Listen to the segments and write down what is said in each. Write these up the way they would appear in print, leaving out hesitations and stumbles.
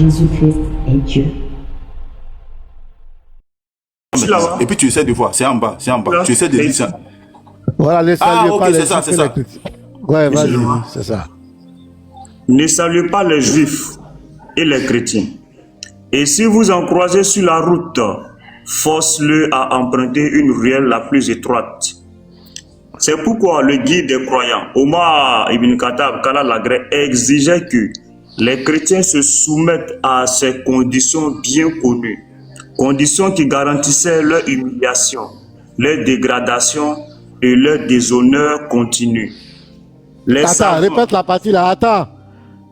Jésus-Christ est Dieu. Et puis tu essaies de voir, c'est en bas, c'est en bas. Tu essaies de dire ça. Voilà, ne saluez ok, pas les c'est ça, juifs c'est et ça. les chrétiens. Ouais, vas-y, c'est ça. Ne saluez pas les juifs et les chrétiens. Et si vous en croisez sur la route, force-le à emprunter une ruelle la plus étroite. C'est pourquoi le guide des croyants, Omar ibn Khattab Kala Lagré, exigeait que les chrétiens se soumettent à ces conditions bien connues, conditions qui garantissaient leur humiliation, leur dégradation et leur déshonneur continu. Attends, répète la partie là, attends.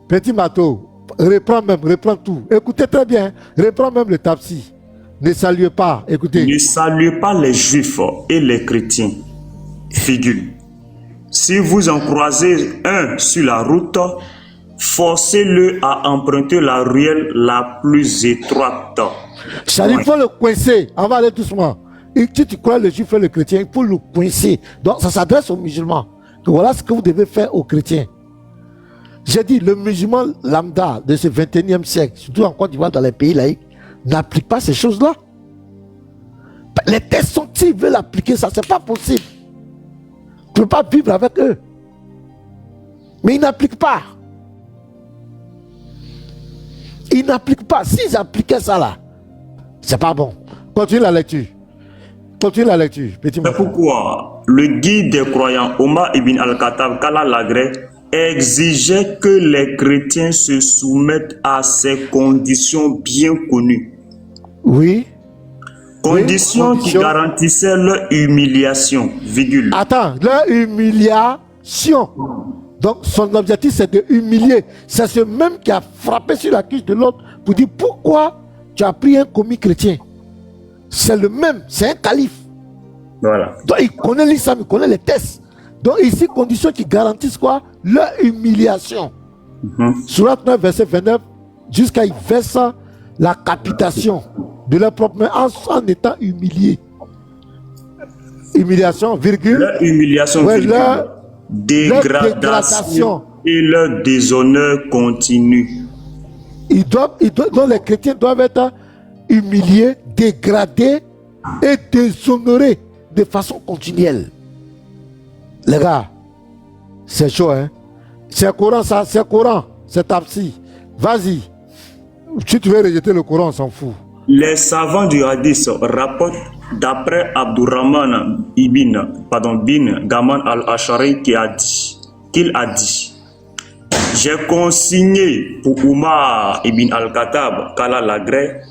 Petit Mato, reprends tout. Écoutez très bien, reprends même le tapsi. Ne saluez pas, écoutez. Ne saluez pas les juifs et les chrétiens. Figure. Si vous en croisez un sur la route, forcez-le à emprunter la ruelle la plus étroite. Il faut le coincer. On va aller doucement. Et si tu crois le juif et le chrétien, il faut le coincer. Donc ça s'adresse aux musulmans. Voilà ce que vous devez faire aux chrétiens. J'ai dit, le musulman lambda de ce 21e siècle, surtout en Côte d'Ivoire, dans les pays laïcs, n'applique pas ces choses-là. Les tests sont, s'ils veulent appliquer ça, c'est pas possible. Tu ne peux pas vivre avec eux. Mais ils n'appliquent pas. Ils n'appliquent pas. S'ils appliquaient ça là, c'est pas bon. Continue la lecture. Continue la lecture. C'est pourquoi le guide des croyants, Omar ibn al-Khattab Kala Lagré, exigeait que les chrétiens se soumettent à ces conditions bien connues. Oui. Conditions qui garantissaient leur humiliation, virgule. Attends, leur humiliation. Donc son objectif c'est de humilier. C'est ce même qui a frappé sur la cuisse de l'autre pour dire pourquoi tu as pris un commis chrétien. C'est le même, c'est un calife. Voilà. Donc il connaît l'islam, il connaît les tests. Donc ici, conditions qui garantissent quoi? Leur humiliation. Surat 9, verset 29, jusqu'à ils versent la capitation de leur propre main en étant humiliés. Humiliation, virgule. Leur humiliation, ouais, virgule. Leur dégradation et leur déshonneur continu. Donc les chrétiens doivent être humiliés, dégradés et déshonorés de façon continuelle. Les gars, c'est chaud, hein? C'est Coran, ça, c'est Coran, c'est Tafsir. Vas-y. Si tu veux rejeter le Coran, on s'en fout. Les savants du hadith rapportent d'après Abdurrahman bin Gaman al-Ashari qu'il a dit j'ai consigné pour Omar ibn al-Khattab Kala Lagré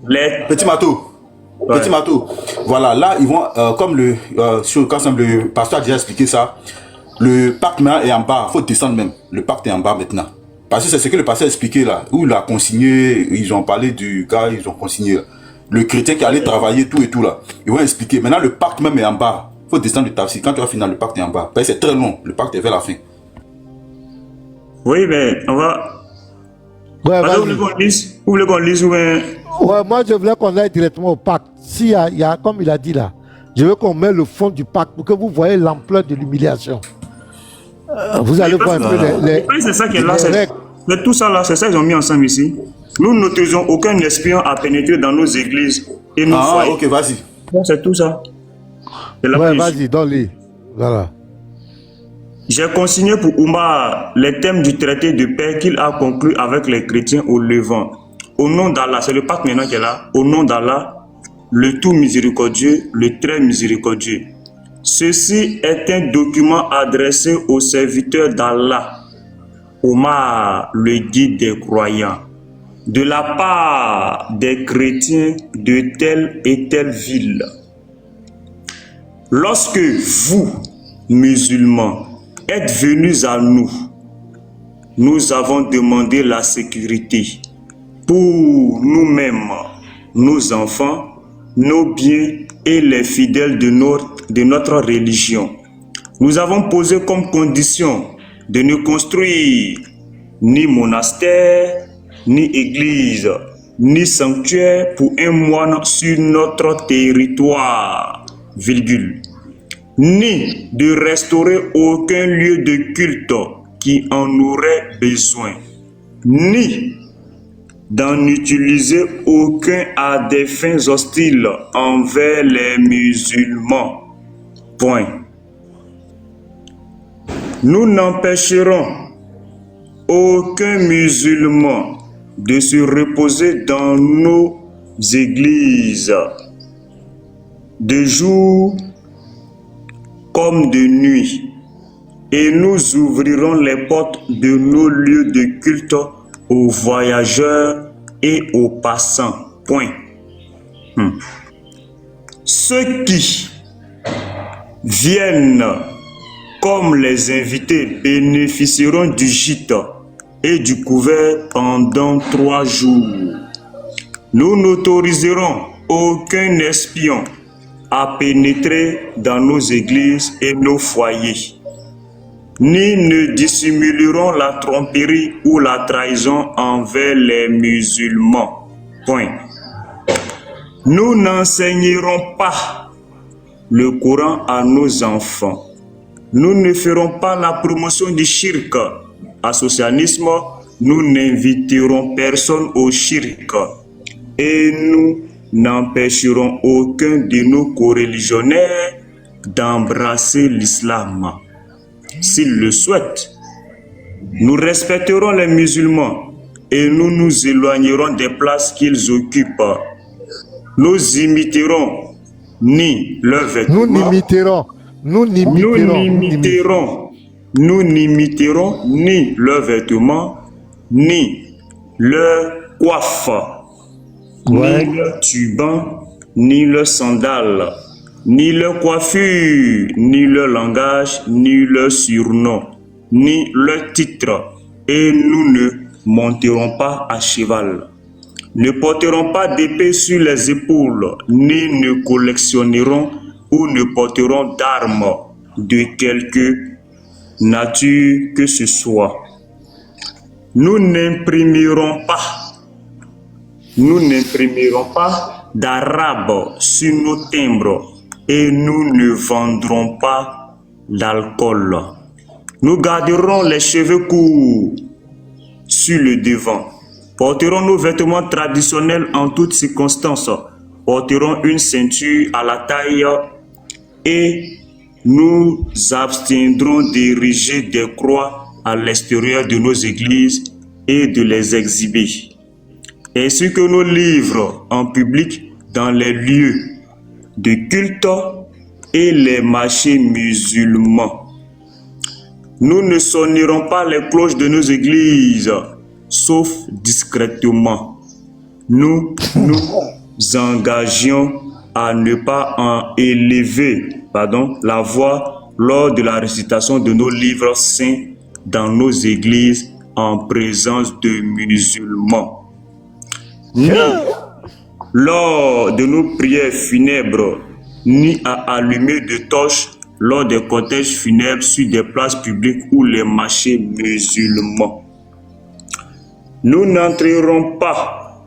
les... Petit Mato. Ouais. Petit Mato, voilà, là ils vont, comme quand le pasteur a déjà expliqué ça, le pacte maintenant est en bas, il faut descendre même, le pacte est en bas maintenant. Parce que c'est ce que le pasteur a expliqué là, où il a consigné, ils ont parlé du gars, ils ont consigné, le chrétien qui allait travailler, tout et tout là, ils vont expliquer. Maintenant le pacte même est en bas, il faut descendre du tafsir, quand tu vas finir le pacte est en bas, parce que c'est très long, le pacte est vers la fin. Oui, mais on va... Ouais, vous voulez qu'on lise ou bien... Ouais, moi je voulais qu'on aille directement au pacte. S'il y a, comme il a dit là, je veux qu'on mette le fond du pacte pour que vous voyez l'ampleur de l'humiliation. Vous allez voir un peu les c'est ça qui est là, c'est tout ça là, c'est ça qu'ils ont mis ensemble ici. Nous n'autorisons aucun espion à pénétrer dans nos églises et nos foyers. Ok, vas-y. C'est tout ça. Ouais, vas-y, donne-les. Voilà. J'ai consigné pour Oumar les thèmes du traité de paix qu'il a conclu avec les chrétiens au Levant. Au nom d'Allah, c'est le pacte maintenant qui est là. Au nom d'Allah, le tout miséricordieux, le très miséricordieux. Ceci est un document adressé aux serviteurs d'Allah, Omar, le guide des croyants, de la part des chrétiens de telle et telle ville. Lorsque vous, musulmans, êtes venus à nous, nous avons demandé la sécurité pour nous-mêmes, nos enfants, nos biens et les fidèles de notre religion. Nous avons posé comme condition de ne construire ni monastère, ni église, ni sanctuaire pour un moine sur notre territoire, virgule, ni de restaurer aucun lieu de culte qui en aurait besoin, ni d'en utiliser aucun à des fins hostiles envers les musulmans. Point. Nous n'empêcherons aucun musulman de se reposer dans nos églises, de jour comme de nuit, et nous ouvrirons les portes de nos lieux de culte aux voyageurs et aux passants. Point. Ceux qui viennent comme les invités bénéficieront du gîte et du couvert pendant 3 jours. Nous n'autoriserons aucun espion à pénétrer dans nos églises et nos foyers, ni ne dissimuleront la tromperie ou la trahison envers les musulmans. Point. Nous n'enseignerons pas le Coran à nos enfants. Nous ne ferons pas la promotion du shirk. Associanisme, nous n'inviterons personne au shirk. Et nous n'empêcherons aucun de nos coreligionnaires d'embrasser l'islam. S'ils le souhaitent, nous respecterons les musulmans et nous nous éloignerons des places qu'ils occupent. Nous imiterons ni leurs vêtements. Nous n'imiterons ni leurs vêtements, ni leur coiffe, ni leur turban, ni leurs sandales, ni leur coiffure, ni leur langage, ni leur surnom, ni leur titre, et nous ne monterons pas à cheval, ne porterons pas d'épée sur les épaules, ni ne collectionnerons ou ne porteront d'armes de quelque nature que ce soit. Nous n'imprimerons pas d'arabe sur nos timbres et nous ne vendrons pas d'alcool. Nous garderons les cheveux courts sur le devant, porterons nos vêtements traditionnels en toutes circonstances, porterons une ceinture à la taille et nous abstiendrons d'ériger des croix à l'extérieur de nos églises et de les exhiber, ainsi que nos livres en public dans les lieux de culte et les marchés musulmans. Nous ne sonnerons pas les cloches de nos églises, sauf discrètement. Nous nous engagions à ne pas en élever la voix lors de la récitation de nos livres saints dans nos églises en présence de musulmans. Ni lors de nos prières funèbres, ni à allumer de torches lors des cortèges funèbres sur des places publiques ou les marchés musulmans. Nous n'enterrerons pas,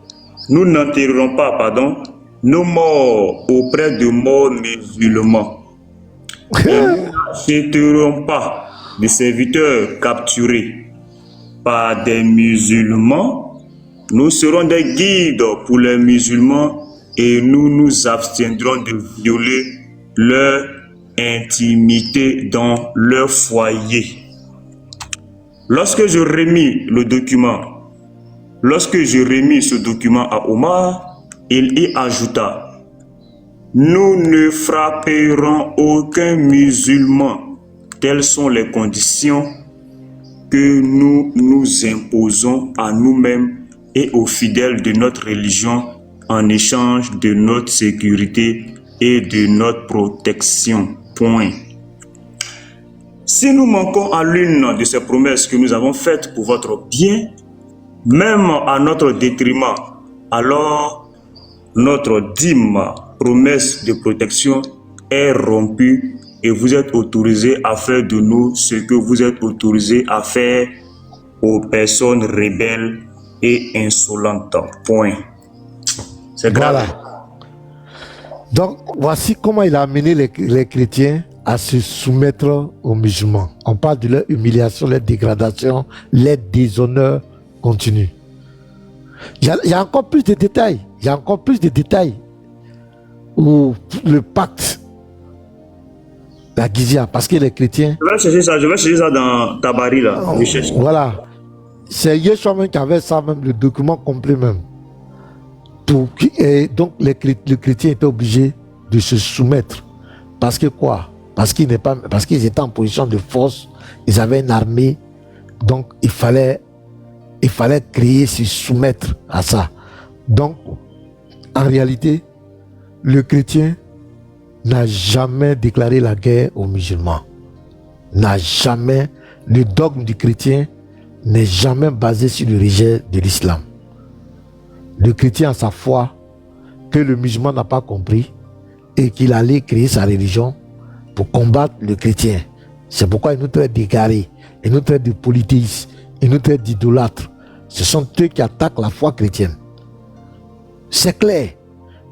nos morts auprès de morts musulmans. Nous n'achèterons pas des serviteurs capturés par des musulmans. Nous serons des guides pour les musulmans et nous nous abstiendrons de violer leur intimité dans leur foyer. Lorsque je remis ce document à Omar, il y ajouta: nous ne frapperons aucun musulman. Telles sont les conditions que nous nous imposons à nous-mêmes et aux fidèles de notre religion en échange de notre sécurité et de notre protection. Point. Si nous manquons à l'une de ces promesses que nous avons faites pour votre bien, même à notre détriment, alors notre dîme, promesse de protection, est rompue et vous êtes autorisés à faire de nous ce que vous êtes autorisés à faire aux personnes rebelles et insolentes. Point. C'est grave. Voilà. Donc, voici comment il a amené les chrétiens à se soumettre aux musulmans. On parle de leur humiliation, leur dégradation, leur déshonneur continu. Il y a encore plus de détails. Il y a encore plus de détails. Où le pacte, la Gizia, parce que les chrétiens... Je vais chercher ça dans Tabari, là. Je cherche. Voilà. C'est Yeshua même qui avait ça, même le document complet même. Et donc, le chrétien était obligé de se soumettre. Parce que quoi? Parce qu'ils étaient en position de force, ils avaient une armée, donc il fallait créer, se soumettre à ça. Donc, en réalité, le chrétien n'a jamais déclaré la guerre aux musulmans. N'a jamais, le dogme du chrétien n'est jamais basé sur le rejet de l'islam. Le chrétien a sa foi que le musulman n'a pas compris et qu'il allait créer sa religion pour combattre le chrétien. C'est pourquoi il nous traite d'égarés, il nous traite de polythéistes, il nous traite d'idolâtres. Ce sont eux qui attaquent la foi chrétienne. C'est clair.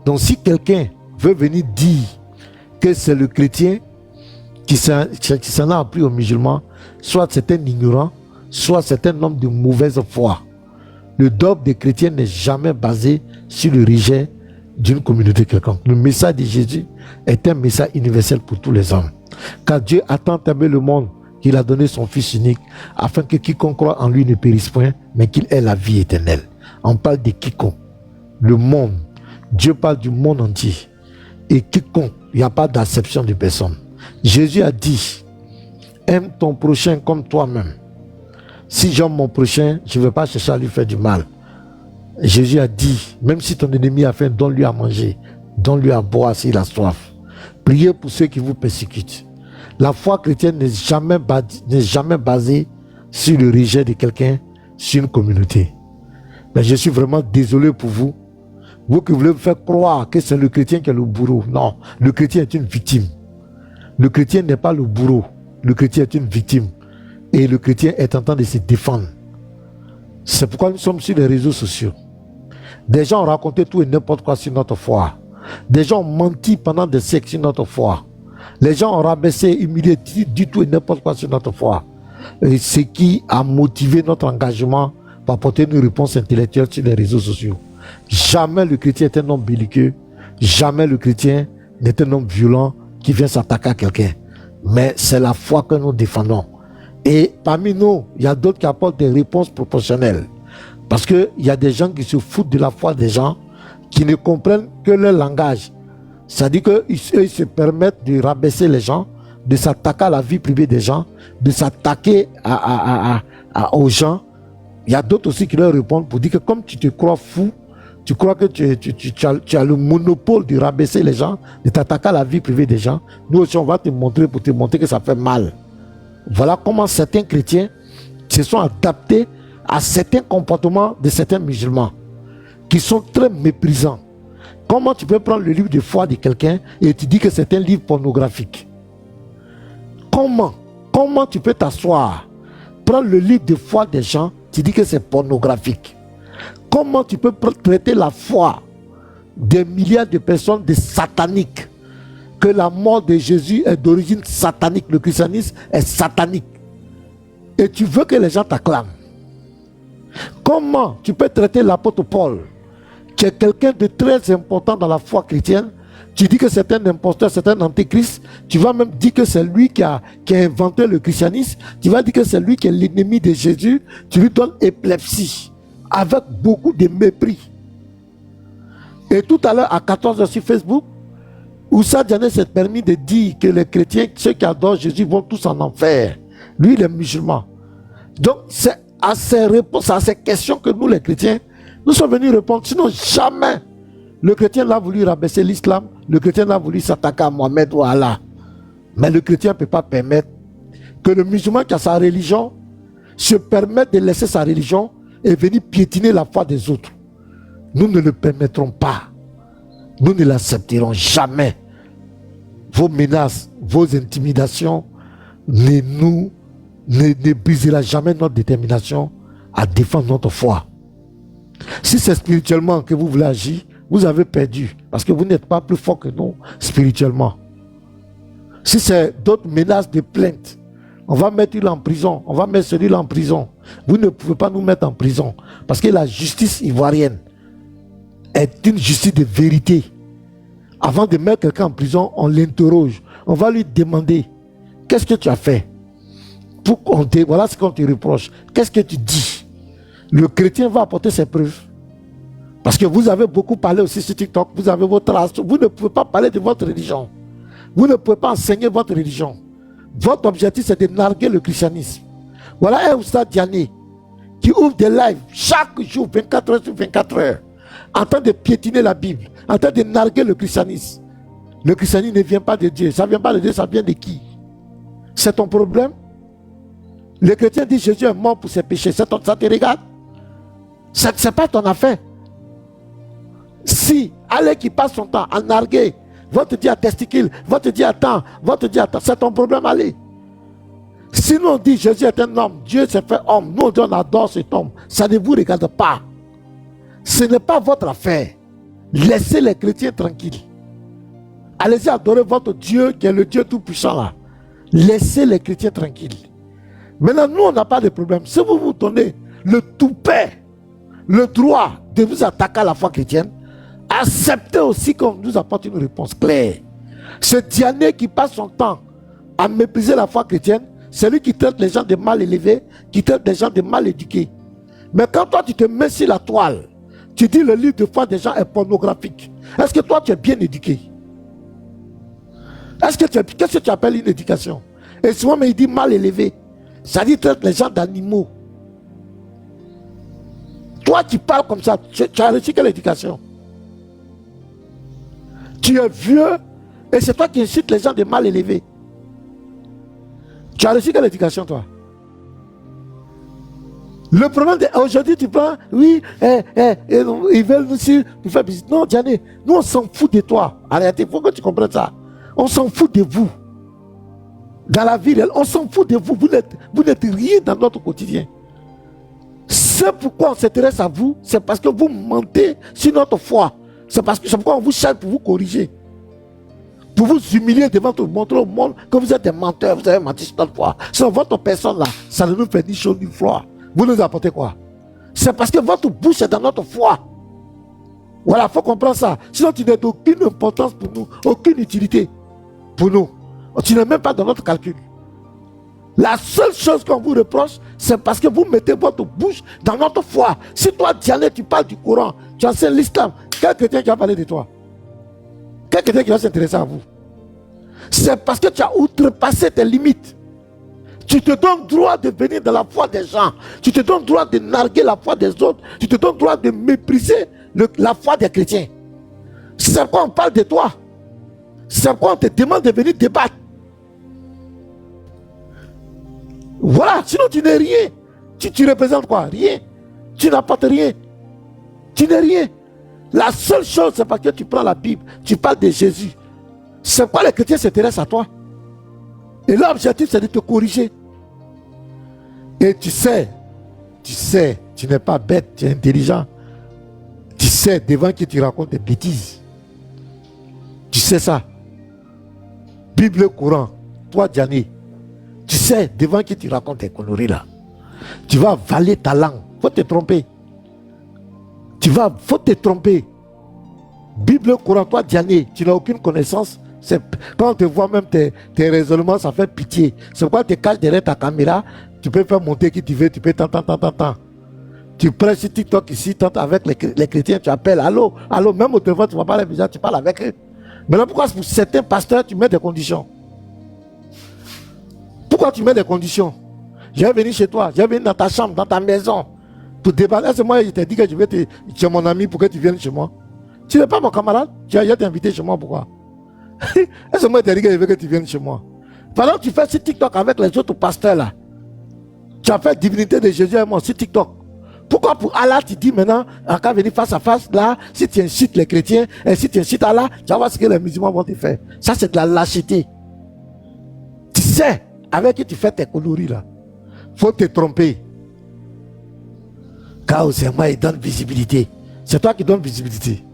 Donc si quelqu'un veut venir dire que c'est le chrétien qui s'en a appris aux musulmans, soit c'est un ignorant, soit c'est un homme de mauvaise foi. Le dogme des chrétiens n'est jamais basé sur le rejet d'une communauté quelconque. Le message de Jésus est un message universel pour tous les hommes. Car Dieu a tant aimé le monde qu'il a donné son Fils unique, afin que quiconque croit en lui ne périsse point, mais qu'il ait la vie éternelle. On parle de quiconque. Le monde. Dieu parle du monde entier. Et quiconque, il n'y a pas d'acception de personne. Jésus a dit, aime ton prochain comme toi-même. Si j'aime mon prochain, je ne vais pas chercher à lui faire du mal. Jésus a dit, même si ton ennemi a faim, donne-lui à manger, donne-lui à boire s'il a soif. Priez pour ceux qui vous persécutent. La foi chrétienne n'est jamais basée sur le rejet de quelqu'un, sur une communauté. Mais je suis vraiment désolé pour vous. Vous qui voulez me faire croire que c'est le chrétien qui est le bourreau. Non, le chrétien est une victime. Le chrétien n'est pas le bourreau. Le chrétien est une victime. Et le chrétien est en train de se défendre. C'est pourquoi nous sommes sur les réseaux sociaux. Des gens ont raconté tout et n'importe quoi sur notre foi. Des gens ont menti pendant des siècles sur notre foi. Les gens ont rabaissé, humilié, du tout et n'importe quoi sur notre foi. Et ce qui a motivé notre engagement pour apporter une réponse intellectuelle sur les réseaux sociaux. Jamais le chrétien est un homme belliqueux. Jamais le chrétien n'est un homme violent qui vient s'attaquer à quelqu'un. Mais c'est la foi que nous défendons. Et parmi nous, il y a d'autres qui apportent des réponses proportionnelles. Parce qu'il y a des gens qui se foutent de la foi des gens, qui ne comprennent que leur langage. C'est-à-dire qu'ils se permettent de rabaisser les gens, de s'attaquer à la vie privée des gens, de s'attaquer aux gens. Il y a d'autres aussi qui leur répondent pour dire que comme tu te crois fou, tu crois que tu as le monopole de rabaisser les gens, de t'attaquer à la vie privée des gens. Nous aussi, on va te montrer pour te montrer que ça fait mal. Voilà comment certains chrétiens se sont adaptés à certains comportements de certains musulmans qui sont très méprisants. Comment tu peux prendre le livre de foi de quelqu'un et tu dis que c'est un livre pornographique? Comment tu peux t'asseoir, prendre le livre de foi des gens, tu dis que c'est pornographique? Comment tu peux traiter la foi des milliards de personnes de sataniques, que la mort de Jésus est d'origine satanique, le christianisme est satanique, et tu veux que les gens t'acclament? Comment tu peux traiter l'apôtre Paul, qui est quelqu'un de très important dans la foi chrétienne? Tu dis que c'est un imposteur, c'est un antéchrist. Tu vas même dire que c'est lui qui a inventé le christianisme. Tu vas dire que c'est lui qui est l'ennemi de Jésus. Tu lui donnes épilepsie avec beaucoup de mépris. Et tout à l'heure à 14h sur Facebook, Oussa Diané s'est permis de dire que les chrétiens, ceux qui adorent Jésus, vont tous en enfer. Lui, il est musulman. Donc c'est à ces réponses, à ces questions que nous les chrétiens, nous sommes venus répondre. Sinon jamais le chrétien n'a voulu rabaisser l'islam, le chrétien n'a voulu s'attaquer à Mohamed ou à Allah. Mais le chrétien ne peut pas permettre que le musulman qui a sa religion se permette de laisser sa religion et venir piétiner la foi des autres. Nous ne le permettrons pas. Nous ne l'accepterons jamais. Vos menaces, vos intimidations ne brisera jamais notre détermination à défendre notre foi. Si c'est spirituellement que vous voulez agir, vous avez perdu, parce que vous n'êtes pas plus fort que nous spirituellement. Si c'est d'autres menaces de plainte On va mettre lui en prison. On va mettre celui-là en prison. Vous ne pouvez pas nous mettre en prison. Parce que la justice ivoirienne est une justice de vérité. Avant de mettre quelqu'un en prison, on l'interroge. On va lui demander, qu'est-ce que tu as fait? Voilà ce qu'on te reproche. Qu'est-ce que tu dis? Le chrétien va apporter ses preuves. Parce que vous avez beaucoup parlé aussi sur TikTok. Vous avez votre race. Vous ne pouvez pas parler de votre religion. Vous ne pouvez pas enseigner votre religion. Votre objectif, c'est de narguer le christianisme. Voilà un Oustad Diané qui ouvre des lives chaque jour, 24 heures sur 24 heures, en train de piétiner la Bible, en train de narguer le christianisme. Le christianisme ne vient pas de Dieu. Ça ne vient pas de Dieu, ça vient de qui? C'est ton problème? Le chrétien dit Jésus est mort pour ses péchés. Ça te regarde? Ce n'est pas ton affaire. Si allez qui passe son temps à narguer, va te dire à testicule, va te dire attends, c'est ton problème, allez. Si nous on dit Jésus est un homme, Dieu s'est fait homme, nous on adore cet homme, ça ne vous regarde pas. Ce n'est pas votre affaire. Laissez les chrétiens tranquilles. Allez-y adorer votre Dieu qui est le Dieu tout-puissant là. Laissez les chrétiens tranquilles. Maintenant, nous on n'a pas de problème. Si vous vous donnez le toupet, le droit de vous attaquer à la foi chrétienne, acceptez aussi qu'on nous apporte une réponse claire. Ce Diané qui passe son temps à mépriser la foi chrétienne, c'est lui qui traite les gens de mal élevés, qui traite les gens de mal éduqués. Mais quand toi tu te mets sur la toile, tu dis le livre de foi des gens est pornographique. Est-ce que toi tu es bien éduqué? Qu'est-ce que tu appelles une éducation? Et souvent mais il dit mal élevé. Ça dit traite les gens d'animaux. Toi qui parles comme ça, tu as reçu quelle éducation? Tu es vieux et c'est toi qui incites les gens de mal élevés. Tu as reçu quelle éducation, toi? Le problème aujourd'hui, tu prends, oui, ils veulent nous faire visite. Non, Diané, nous on s'en fout de toi. Arrêtez, il faut que tu comprennes ça. On s'en fout de vous. Dans la vie, on s'en fout de vous. Vous n'êtes rien dans notre quotidien. C'est pourquoi on s'intéresse à vous, c'est parce que vous mentez sur notre foi. C'est pourquoi on vous cherche pour vous corriger. Pour vous humilier devant tout le monde, montrer au monde que vous êtes des menteurs, vous avez menti sur notre foi. Sur votre personne là, ça ne nous fait ni chaud ni froid. Vous nous apportez quoi? C'est parce que votre bouche est dans notre foi. Voilà, il faut comprendre ça. Sinon tu n'as aucune importance pour nous, aucune utilité pour nous. Tu n'es même pas dans notre calcul. La seule chose qu'on vous reproche, c'est parce que vous mettez votre bouche dans notre foi. Si toi, Diané, tu parles du Coran, tu enseignes l'islam, quel chrétien qui va parler de toi? Quel chrétien qui va s'intéresser à vous? C'est parce que tu as outrepassé tes limites. Tu te donnes droit de venir dans la foi des gens. Tu te donnes droit de narguer la foi des autres. Tu te donnes droit de mépriser la foi des chrétiens. C'est pourquoi on parle de toi. C'est pourquoi on te demande de venir débattre. Voilà, sinon tu n'es rien. Tu représentes quoi? Rien. Tu n'apportes rien. Tu n'es rien. La seule chose, c'est parce que tu prends la Bible, tu parles de Jésus. C'est pourquoi les chrétiens s'intéressent à toi. Et l'objectif, c'est de te corriger. Et tu sais, tu n'es pas bête, tu es intelligent. Tu sais devant qui tu racontes des bêtises. Tu sais ça. Bible courant, toi Diané, tu sais devant qui tu racontes des conneries là. Tu vas avaler ta langue. Faut te tromper. Faut te tromper. Bible courant, toi Diané, tu n'as aucune connaissance. Quand on te voit même tes raisonnements, ça fait pitié. C'est pourquoi tu te caches derrière ta caméra. Tu peux faire monter qui tu veux, tu peux tant. Tu prêches sur TikTok ici, tant avec les chrétiens, tu appelles, allô, même au téléphone, tu ne vois pas les visages, tu parles avec eux. Maintenant, pourquoi pour certains pasteurs, tu mets des conditions? Pourquoi tu mets des conditions? Je vais venir chez toi, je vais venir dans ta chambre, dans ta maison, pour débattre. Est-ce que moi, je t'ai dit que tu es mon ami pour que tu viennes chez moi? Tu n'es pas mon camarade? Je vais t'inviter chez moi, pourquoi? Est-ce que moi, je t'ai dit que je veux que tu viennes chez moi? Pendant que tu fais sur TikTok avec les autres pasteurs là, tu as fait divinité de Jésus et moi sur TikTok. Pourquoi pour Allah tu dis maintenant, en cas de venir face à face, là, si tu incites les chrétiens, et si tu incites Allah, tu vas voir ce que les musulmans vont te faire. Ça, c'est de la lâcheté. Tu sais, avec qui tu fais tes coloris là, faut te tromper. Car c'est moi, il donne visibilité. C'est toi qui donnes visibilité.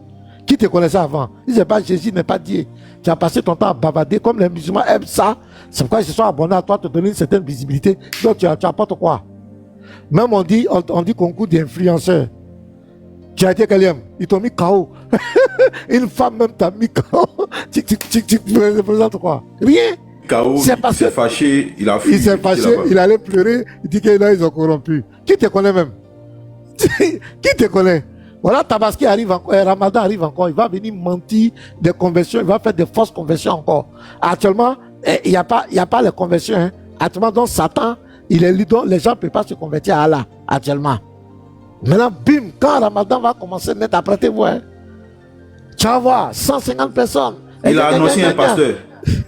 Qui te connaissait avant? Il n'est pas Jésus, n'est pas Dieu. Tu as passé ton temps à bavarder comme les musulmans aiment ça. C'est pourquoi ils se sont abonnés à toi, te donner une certaine visibilité. Donc tu apportes quoi? Même on dit concours d'influenceurs. Tu as été quelqu'un, ils t'ont mis KO. Une femme même t'a mis KO. Tu représentes quoi? Rien. KO, il s'est fâché, il a fui. Il s'est fâché, il allait pleurer, il dit que là ils ont corrompu. Qui te connaît même? Qui te connaît? Voilà, Tabaski arrive encore, Ramadan arrive encore, il va venir mentir des conversions, il va faire des fausses conversions encore. Actuellement, il n'y a pas les conversions. Hein. Actuellement, donc Satan, il est libre, les gens ne peuvent pas se convertir à Allah, actuellement. Maintenant, bim, quand Ramadan va commencer net, apprêtez-vous, hein. Tu vas voir, 150 personnes. Il a annoncé un pasteur.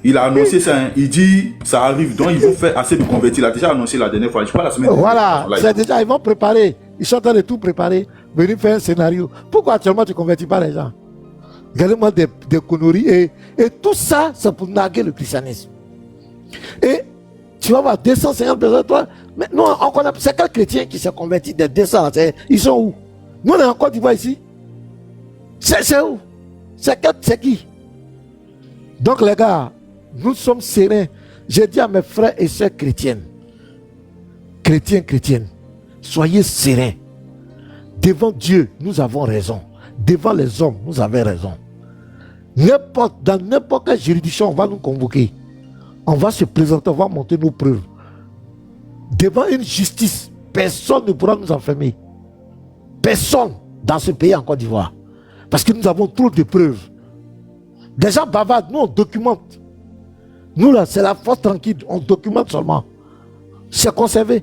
Il a annoncé ça, hein. Il dit, ça arrive, donc ils vont faire assez de convertir. Il a déjà annoncé la dernière fois, je crois la semaine dernière. Voilà, c'est déjà, ils vont préparer. Ils sont en train de tout préparer, venir faire un scénario. Pourquoi actuellement tu ne convertis pas les gens? Regardez-moi des conneries. Et tout ça, c'est pour narguer le christianisme. Et tu vas voir 250 personnes, toi. Mais nous, on connaît, c'est quel chrétien qui s'est converti des 200? Ils sont où? Nous, on est en Côte d'Ivoire ici. C'est où? C'est qui? Donc les gars, nous sommes sereins. J'ai dit à mes frères et sœurs chrétiennes, chrétiennes, soyez sereins. Devant Dieu, nous avons raison. Devant les hommes, nous avons raison. Dans n'importe quelle juridiction, on va nous convoquer. On va se présenter, on va monter nos preuves. Devant une justice, personne ne pourra nous enfermer. Personne dans ce pays en Côte d'Ivoire. Parce que nous avons trop de preuves. Des gens bavardent, nous on documente. Nous là, c'est la force tranquille, on documente seulement. C'est conservé.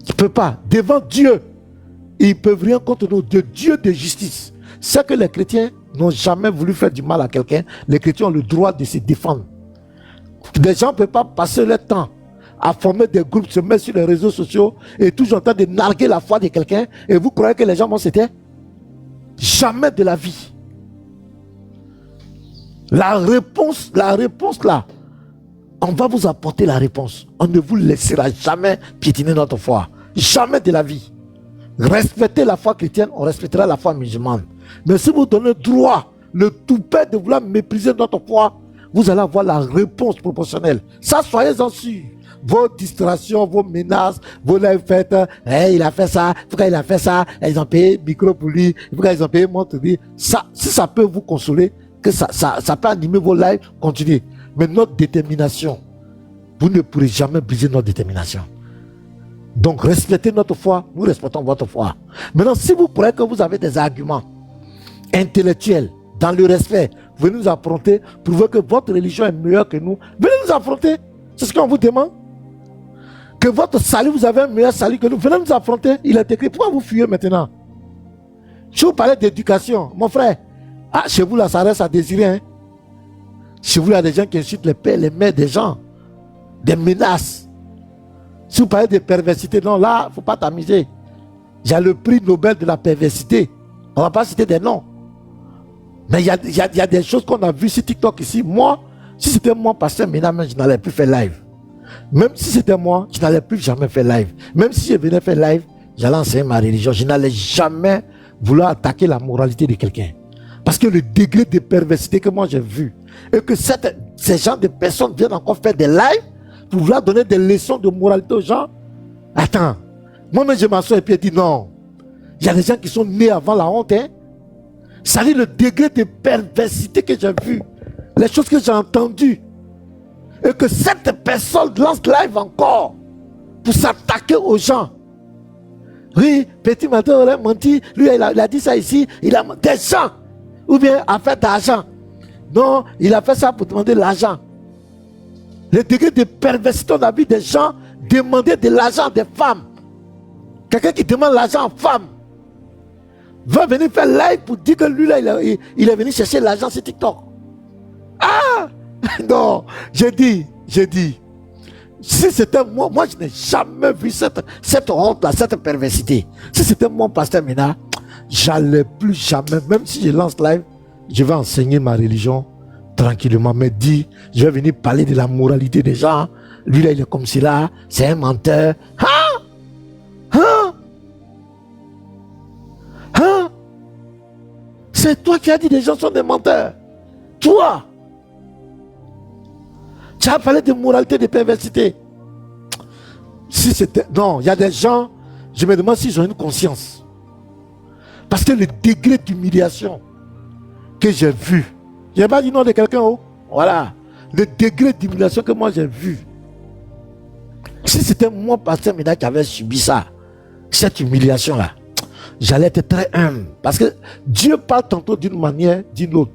Ils ne peuvent pas. Devant Dieu, ils ne peuvent rien contre nous. De Dieu de justice. C'est que les chrétiens n'ont jamais voulu faire du mal à quelqu'un. Les chrétiens ont le droit de se défendre. Les gens ne peuvent pas passer leur temps à former des groupes, se mettre sur les réseaux sociaux et toujours en train de narguer la foi de quelqu'un. Et vous croyez que les gens vont se taire? Jamais de la vie. La réponse là, on va vous apporter la réponse. On ne vous laissera jamais piétiner notre foi. Jamais de la vie. Respectez la foi chrétienne, on respectera la foi musulmane. Mais si vous donnez droit, le toupet de vouloir mépriser notre foi, vous allez avoir la réponse proportionnelle. Ça, soyez-en sûrs. Vos distractions, vos menaces, vos lives faites, il a fait ça, pourquoi il a fait ça, ils ont payé micro pour lui, pourquoi ils ont payé montre pour lui. Ça, si ça peut vous consoler, que ça peut animer vos lives, continuez. Mais notre détermination, vous ne pourrez jamais briser notre détermination. Donc respectez notre foi, nous respectons votre foi. Maintenant, si vous croyez que vous avez des arguments intellectuels, dans le respect, venez nous affronter, prouvez que votre religion est meilleure que nous, venez nous affronter. C'est ce qu'on vous demande. Que votre salut, vous avez un meilleur salut que nous, venez nous affronter. Il est écrit, pourquoi vous fuyez maintenant? Je vous parlais d'éducation, mon frère. Ah, chez vous là, ça reste à désirer. Hein? Chez vous, il y a des gens qui insultent les pères, les mères des gens. Des menaces. Si vous parlez de perversité, non, là, il ne faut pas t'amuser. J'ai le prix Nobel de la perversité. On ne va pas citer des noms. Mais il y a des choses qu'on a vues sur TikTok ici. Moi, si c'était moi, pasteur Ménard, je n'allais plus faire live. Même si c'était moi, je n'allais plus jamais faire live. Même si je venais faire live, j'allais enseigner ma religion. Je n'allais jamais vouloir attaquer la moralité de quelqu'un. Parce que le degré de perversité que moi j'ai vu, et que ces gens de personnes viennent encore faire des lives pour vouloir donner des leçons de moralité aux gens. Attends, moi-même je m'assois et puis je dis non. Il y a des gens qui sont nés avant la honte. Hein? Ça dit le degré de perversité que j'ai vu, les choses que j'ai entendues, et que cette personne lance live encore pour s'attaquer aux gens. Oui, petit matin, il a menti, lui il a dit ça ici, il a des gens, ou bien a fait d'argent. Non, il a fait ça pour demander l'argent. Le degré de perversité, on a vu des gens demander de l'argent des femmes. Quelqu'un qui demande l'argent aux femmes va venir faire live pour dire que lui là, il est venu chercher l'argent sur TikTok. Ah non, j'ai dit, si c'était moi je n'ai jamais vu cette honte là, cette perversité. Si c'était mon pasteur Ménard, j'allais plus jamais, même si je lance live, je vais enseigner ma religion tranquillement, mais je vais venir parler de la moralité des gens. Lui là, il est comme cela, c'est un menteur. Toi qui as dit que les gens sont des menteurs. Toi. Tu as parlé de moralité, de perversité. Si c'était... Non, il y a des gens, je me demande s'ils ont une conscience. Parce que le degré d'humiliation que j'ai vu, je n'ai pas dit nom de quelqu'un, oh. Voilà. Le degré d'humiliation que moi j'ai vu. Si c'était moi, pasteur Méda, qui avait subi ça, cette humiliation-là, j'allais être très humble. Parce que Dieu parle tantôt d'une manière, d'une autre.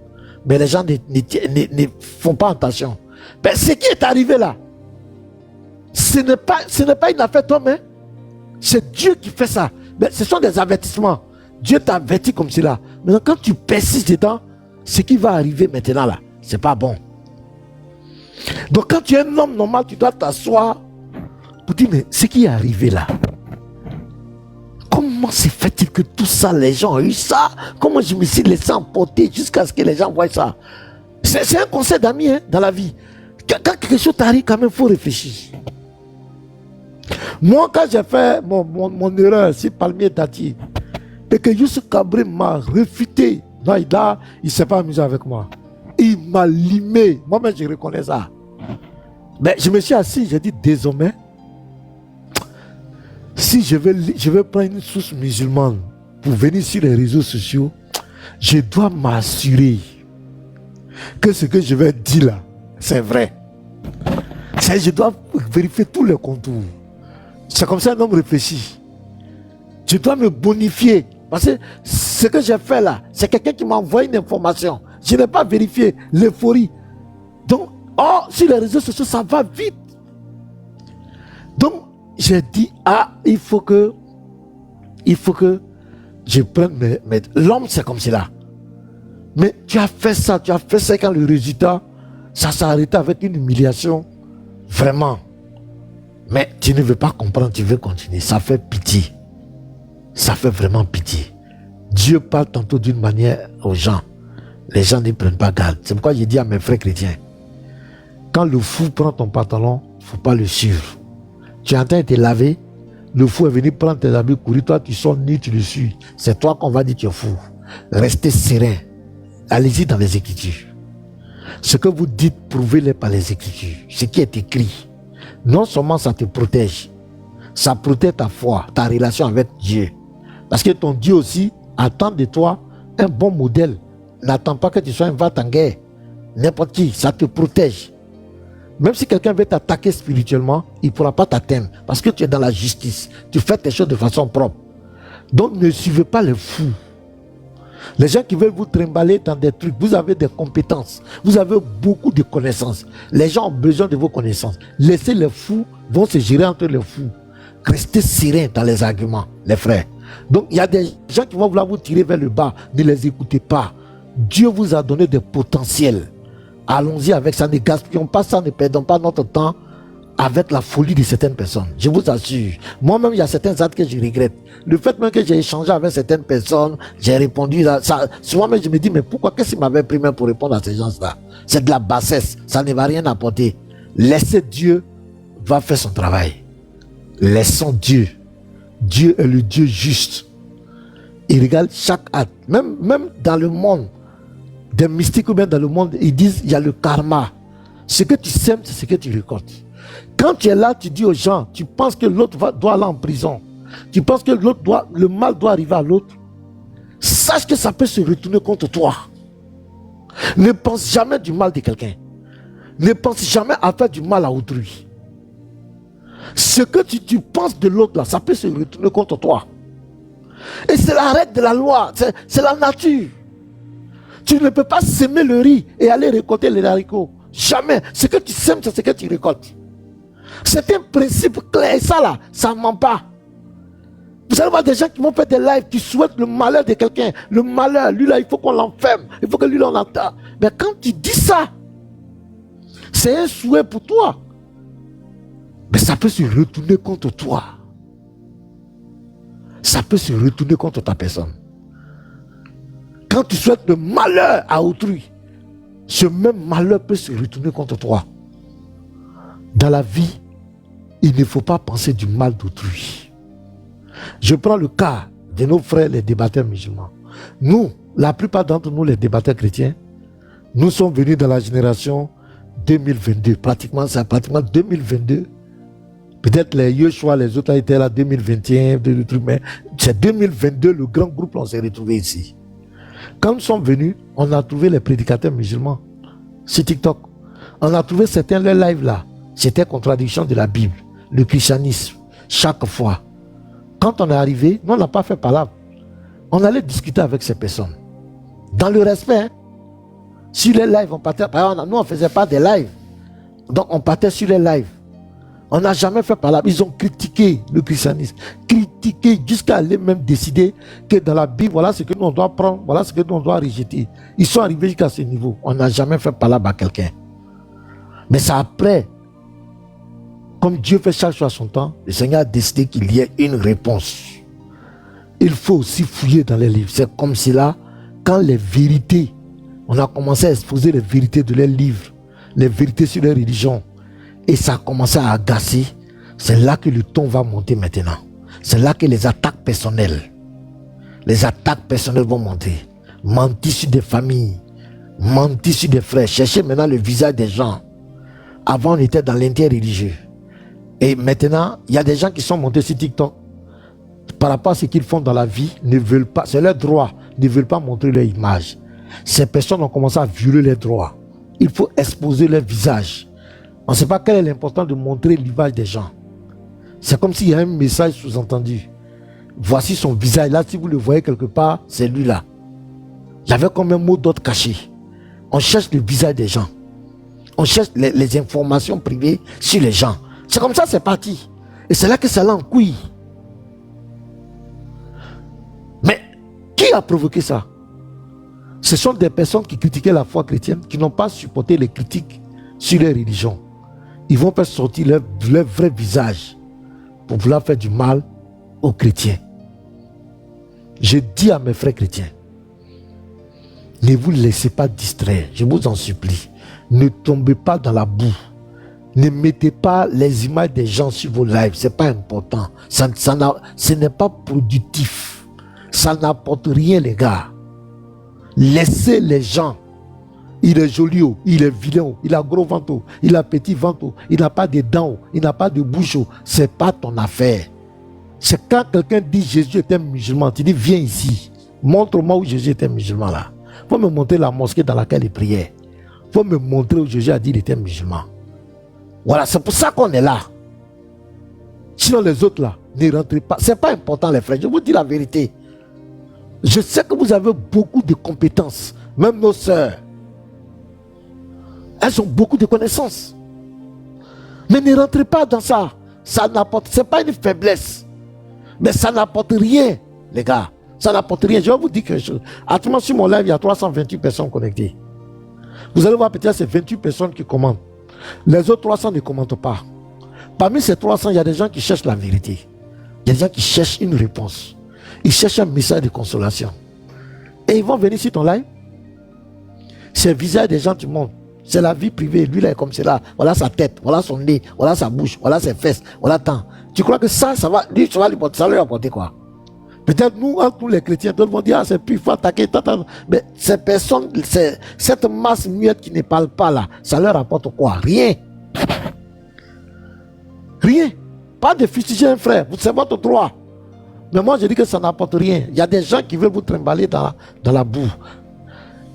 Mais les gens ne font pas attention. Mais ce qui est arrivé là, ce n'est pas une affaire d'homme, hein? C'est Dieu qui fait ça. Mais ce sont des avertissements. Dieu t'avertit comme cela. Mais quand tu persistes dedans, ce qui va arriver maintenant là, c'est pas bon. Donc quand tu es un homme normal, tu dois t'asseoir pour dire, mais ce qui est arrivé là, comment se fait-il que tout ça, les gens ont eu ça? Comment je me suis laissé emporter jusqu'à ce que les gens voient ça? C'est un conseil d'amis, hein, dans la vie. Quand quelque chose t'arrive, quand même, il faut réfléchir. Moi, quand j'ai fait mon erreur sur Palmier Dati, et que Youssou Kabré m'a réfuté, non, il ne s'est pas amusé avec moi. Il m'a limé. Moi-même, je reconnais ça. Mais je me suis assis, j'ai dit, désormais, si je vais prendre une source musulmane pour venir sur les réseaux sociaux, je dois m'assurer que ce que je vais dire là, c'est vrai. Je dois vérifier tous les contours. C'est comme ça un homme réfléchit. Je dois me bonifier. Parce que ce que j'ai fait là, c'est quelqu'un qui m'a envoyé une information. Je n'ai pas vérifié l'euphorie. Donc, sur les réseaux sociaux, ça va vite. Donc, j'ai dit, il faut que je prenne l'homme, c'est comme cela. Mais tu as fait ça quand le résultat, ça s'est arrêté avec une humiliation. Vraiment. Mais tu ne veux pas comprendre, tu veux continuer. Ça fait pitié. Ça fait vraiment pitié. Dieu parle tantôt d'une manière aux gens. Les gens ne prennent pas garde. C'est pourquoi j'ai dit à mes frères chrétiens, quand le fou prend ton pantalon, il ne faut pas le suivre. Tu es en train de te laver, le fou est venu prendre tes habits, courir, toi tu sors nu, tu le suis. C'est toi qu'on va dire tu es fou. Restez serein. Allez-y dans les Écritures. Ce que vous dites, prouvez-le par les Écritures. Ce qui est écrit. Non seulement ça te protège, ça protège ta foi, ta relation avec Dieu. Parce que ton Dieu aussi attend de toi un bon modèle. N'attend pas que tu sois un va-t-en-guerre. N'importe qui, ça te protège. Même si quelqu'un veut t'attaquer spirituellement, il ne pourra pas t'atteindre. Parce que tu es dans la justice. Tu fais tes choses de façon propre. Donc ne suivez pas les fous. Les gens qui veulent vous trimballer dans des trucs, vous avez des compétences. Vous avez beaucoup de connaissances. Les gens ont besoin de vos connaissances. Laissez les fous, vont se gérer entre les fous. Restez serein dans les arguments, les frères. Donc il y a des gens qui vont vouloir vous tirer vers le bas. Ne les écoutez pas. Dieu vous a donné des potentiels. Allons-y avec ça. Ne gaspillons pas ça. Ne perdons pas notre temps avec la folie de certaines personnes. Je vous assure. Moi-même, il y a certains actes que je regrette. Le fait même que j'ai échangé avec certaines personnes, j'ai répondu à ça. Souvent même, je me dis, mais pourquoi, qu'est-ce qu'il m'avait pris même pour répondre à ces gens-là? C'est de la bassesse. Ça ne va rien apporter. Laissez Dieu va faire son travail. Laissons Dieu. Dieu est le Dieu juste. Il regarde chaque acte. Même dans le monde, des mystiques ou bien dans le monde, ils disent, il y a le karma. Ce que tu sèmes, c'est ce que tu récoltes. Quand tu es là, tu dis aux gens, tu penses que l'autre doit aller en prison. Tu penses que le mal doit arriver à l'autre. Sache que ça peut se retourner contre toi. Ne pense jamais du mal de quelqu'un. Ne pense jamais à faire du mal à autrui. Ce que tu penses de l'autre là, ça peut se retourner contre toi. Et c'est la règle de la loi, c'est la nature. Tu ne peux pas semer le riz et aller récolter les haricots. Jamais. Ce que tu sèmes, c'est ce que tu récoltes. C'est un principe clair. Et ça là, ça ne ment pas. Vous allez voir des gens qui vont faire des lives, qui souhaitent le malheur de quelqu'un. Le malheur, lui là, il faut qu'on l'enferme. Il faut que lui là, on l'entende. Mais quand tu dis ça, c'est un souhait pour toi. Mais ça peut se retourner contre toi. Ça peut se retourner contre ta personne. Quand tu souhaites le malheur à autrui, ce même malheur peut se retourner contre toi. Dans la vie, il ne faut pas penser du mal d'autrui. Je prends le cas de nos frères les débatteurs musulmans. Nous, la plupart d'entre nous, les débatteurs chrétiens, nous sommes venus dans la génération 2022. Pratiquement, c'est pratiquement 2022. Peut-être les Yoshua, les autres étaient là 2021, mais c'est 2022, le grand groupe, on s'est retrouvé ici. Quand nous sommes venus, on a trouvé les prédicateurs musulmans sur TikTok. On a trouvé certains leur live là. C'était contradiction de la Bible, le christianisme, chaque fois. Quand on est arrivé, nous on n'a pas fait palabre. On allait discuter avec ces personnes. Dans le respect, hein. Sur les lives, on partait. Nous, on ne faisait pas des lives. Donc, on partait sur les lives. On n'a jamais fait palabre. Ils ont critiqué le christianisme. Critiqué jusqu'à aller même décider que dans la Bible, voilà ce que nous on doit prendre, voilà ce que nous on doit rejeter. Ils sont arrivés jusqu'à ce niveau. On n'a jamais fait palabre à quelqu'un. Mais c'est après, comme Dieu fait chaque chose à son temps, le Seigneur a décidé qu'il y ait une réponse. Il faut aussi fouiller dans les livres. C'est comme cela, quand les vérités, on a commencé à exposer les vérités de leurs livres, les vérités sur les religions, et ça a commencé à agacer, c'est là que le ton va monter maintenant. C'est là que les attaques personnelles vont monter. Mentir sur des familles, mentir sur des frères, chercher maintenant le visage des gens. Avant, on était dans l'interreligieux. Et maintenant, il y a des gens qui sont montés sur TikTok. Par rapport à ce qu'ils font dans la vie, ne veulent pas, c'est leur droit, ne veulent pas montrer leur image. Ces personnes ont commencé à violer leurs droits. Il faut exposer leur visage. On ne sait pas quel est l'important de montrer l'image des gens. C'est comme s'il y a un message sous-entendu. Voici son visage. Là, si vous le voyez quelque part, c'est lui là. Il y avait comme un mot d'autre caché. On cherche le visage des gens. On cherche les informations privées sur les gens. C'est comme ça, c'est parti. Et c'est là que ça l'a en couille. Mais qui a provoqué ça? Ce sont des personnes qui critiquaient la foi chrétienne, qui n'ont pas supporté les critiques sur les religions. Ils vont faire sortir leur vrai visage pour vouloir faire du mal aux chrétiens. Je dis à mes frères chrétiens, ne vous laissez pas distraire, je vous en supplie. Ne tombez pas dans la boue. Ne mettez pas les images des gens sur vos lives, ce n'est pas important. Ce n'est pas productif. Ça n'apporte rien, les gars. Laissez les gens. Il est joli, il est vilain, il a gros ventre, il a petit ventre, il n'a pas de dents, il n'a pas de bouche. Ce n'est pas ton affaire. C'est quand quelqu'un dit Jésus était musulman, tu dis viens ici, montre-moi où Jésus était musulman là. Il faut me montrer la mosquée dans laquelle il priait. Il faut me montrer où Jésus a dit qu'il était musulman. Voilà, c'est pour ça qu'on est là. Sinon les autres là, ne rentrez pas. Ce n'est pas important les frères, je vous dis la vérité. Je sais que vous avez beaucoup de compétences, même nos sœurs. Elles ont beaucoup de connaissances. Mais ne rentrez pas dans ça. Ça n'apporte, c'est pas une faiblesse. Mais ça n'apporte rien, les gars. Ça n'apporte rien. Je vais vous dire quelque chose. Actuellement, sur mon live, il y a 328 personnes connectées. Vous allez voir peut-être c'est 28 personnes qui commentent. Les autres 300 ne commentent pas. Parmi ces 300, il y a des gens qui cherchent la vérité. Il y a des gens qui cherchent une réponse. Ils cherchent un message de consolation. Et ils vont venir sur ton live. C'est le visage des gens, tu montres. C'est la vie privée. Lui, là, est comme cela. Voilà sa tête, voilà son nez, voilà sa bouche, voilà ses fesses, voilà tant. Tu crois que ça va, lui, ça va lui apporter quoi? Peut-être nous, entre nous les chrétiens, tout le monde dit, ah, c'est plus, il faut attaquer, mais ces personnes, cette masse muette qui ne parle pas là, ça leur apporte quoi? Rien. Rien. Pas de fustiger un frère, c'est votre droit. Mais moi, je dis que ça n'apporte rien. Il y a des gens qui veulent vous trimballer dans la boue.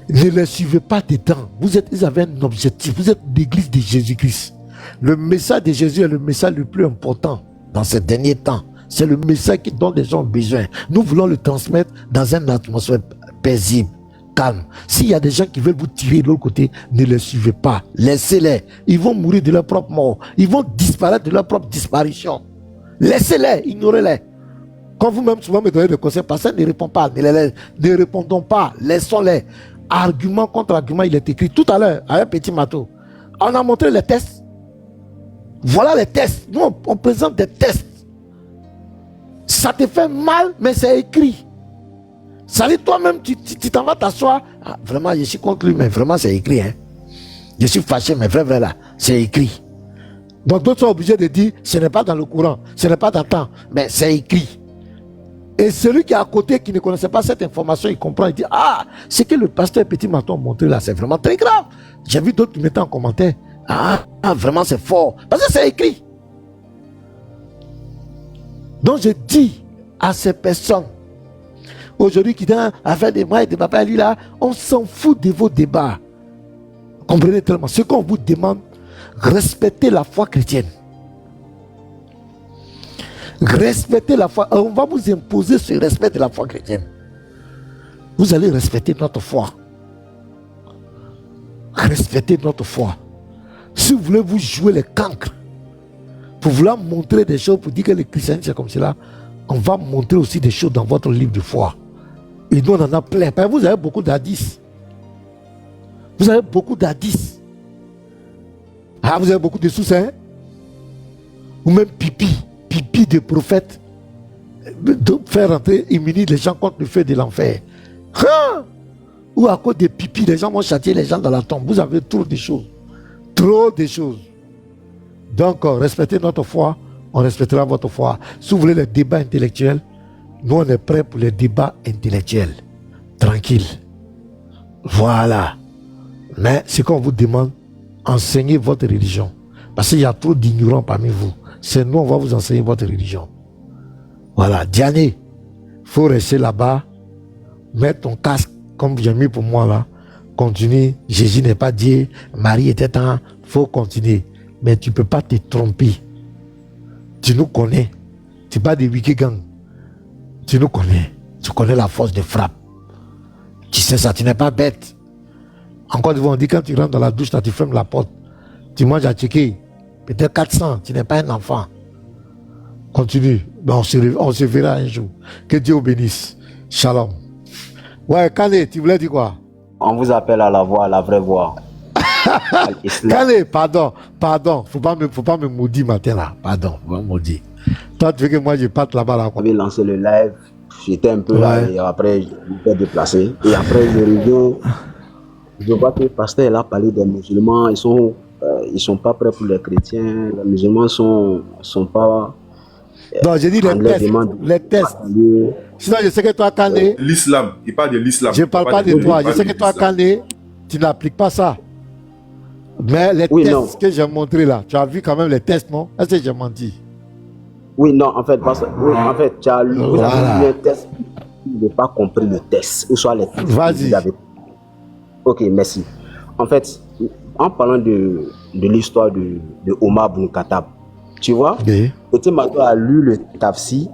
Ne les suivez pas dedans. Ils avaient un objectif. Vous êtes l'église de Jésus-Christ. Le message de Jésus est le message le plus important dans ces derniers temps. C'est le message dont les gens ont besoin. Nous voulons le transmettre dans une atmosphère paisible, calme. S'il y a des gens qui veulent vous tirer de l'autre côté, ne les suivez pas. Laissez-les. Ils vont mourir de leur propre mort. Ils vont disparaître de leur propre disparition. Laissez-les, ignorez-les. Quand vous-même souvent me donnez des conseils, personne ne répond pas. Ne répondons pas. Laissons-les. Argument contre argument, il est écrit tout à l'heure à un petit marteau. On a montré les tests. Voilà les tests. Nous, on présente des tests. Ça te fait mal, mais c'est écrit. Ça dit toi-même, tu t'en vas t'asseoir. Ah, vraiment, je suis contre lui, mais vraiment, c'est écrit. Hein. Je suis fâché, mais vrai là, c'est écrit. Donc d'autres sont obligés de dire, ce n'est pas dans le courant, ce n'est pas dans le temps, mais c'est écrit. Et celui qui est à côté, qui ne connaissait pas cette information, il comprend, il dit, ah, ce que le pasteur Petit Maton a montré là, c'est vraiment très grave. J'ai vu d'autres qui mettaient en commentaire, vraiment c'est fort. Parce que c'est écrit. Donc je dis à ces personnes, aujourd'hui qui sont à faire des mois et des papas, lui là, on s'en fout de vos débats. Comprenez tellement. Ce qu'on vous demande, respectez la foi chrétienne. Respectez la foi. On va vous imposer ce respect de la foi chrétienne. Vous allez respecter notre foi. Respectez notre foi. Si vous voulez vous jouer les cancres, pour vouloir montrer des choses, pour dire que le christianisme c'est comme cela, on va montrer aussi des choses dans votre livre de foi. Et nous on en a plein. Parce que vous avez beaucoup d'hadiths. Vous avez beaucoup d'hadiths. Ah, vous avez beaucoup de sous, hein? Ou même pipi de prophète, de faire rentrer, immunir les gens contre le feu de l'enfer. Ou à cause des pipis, les gens vont châtier les gens dans la tombe. Vous avez trop de choses. Trop de choses. Donc, respectez notre foi, on respectera votre foi. Si vous voulez les débats intellectuels, nous on est prêts pour les débats intellectuels. Tranquille. Voilà. Mais ce qu'on vous demande, enseignez votre religion. Parce qu'il y a trop d'ignorants parmi vous. C'est nous, on va vous enseigner votre religion. Voilà. Diane, faut rester là-bas, mettre ton casque, comme j'ai mis pour moi là. Continue. Jésus n'est pas Dieu. Marie était un. Faut continuer. Mais tu ne peux pas te tromper. Tu nous connais. Tu n'es pas des Wikigang. Tu nous connais. Tu connais la force de frappe. Tu sais ça, tu n'es pas bête. Encore une fois, on dit quand tu rentres dans la douche, tu fermes la porte. Tu manges à checker. Peut-être 400. Tu n'es pas un enfant. Continue. Ben on se verra un jour. Que Dieu vous bénisse. Shalom. Ouais, Kane, tu voulais dire quoi? On vous appelle à la voix, à la vraie voix. Kane, pardon. Faut pas me maudire matin là. Pardon, faut pas me maudire. Toi, tu veux que moi je parte là-bas là. J'avais lancé le live. J'étais un peu là et après je me suis déplacé. Et après je reviens. Je vois que le pasteur a parlé des musulmans. Ils sont pas prêts pour les chrétiens. Les musulmans sont pas. Non, j'ai dit les tests. Sinon, je sais que toi, Kane. L'islam, il parle de l'islam. Je ne parle pas de toi. Je sais que toi, Kane, tu n'appliques pas ça. Mais les tests que j'ai montrés là, tu as vu quand même les tests, non? Est-ce que j'ai menti? Oui, non, en fait, tu as lu, vous avez lu un test, vous n'avez pas compris le test. Ou soit les tests. Vas-y. Ok, merci. En fait, en parlant de l'histoire de Omar Ibn Khattab, tu vois, Petit Mato a lu le tafsir,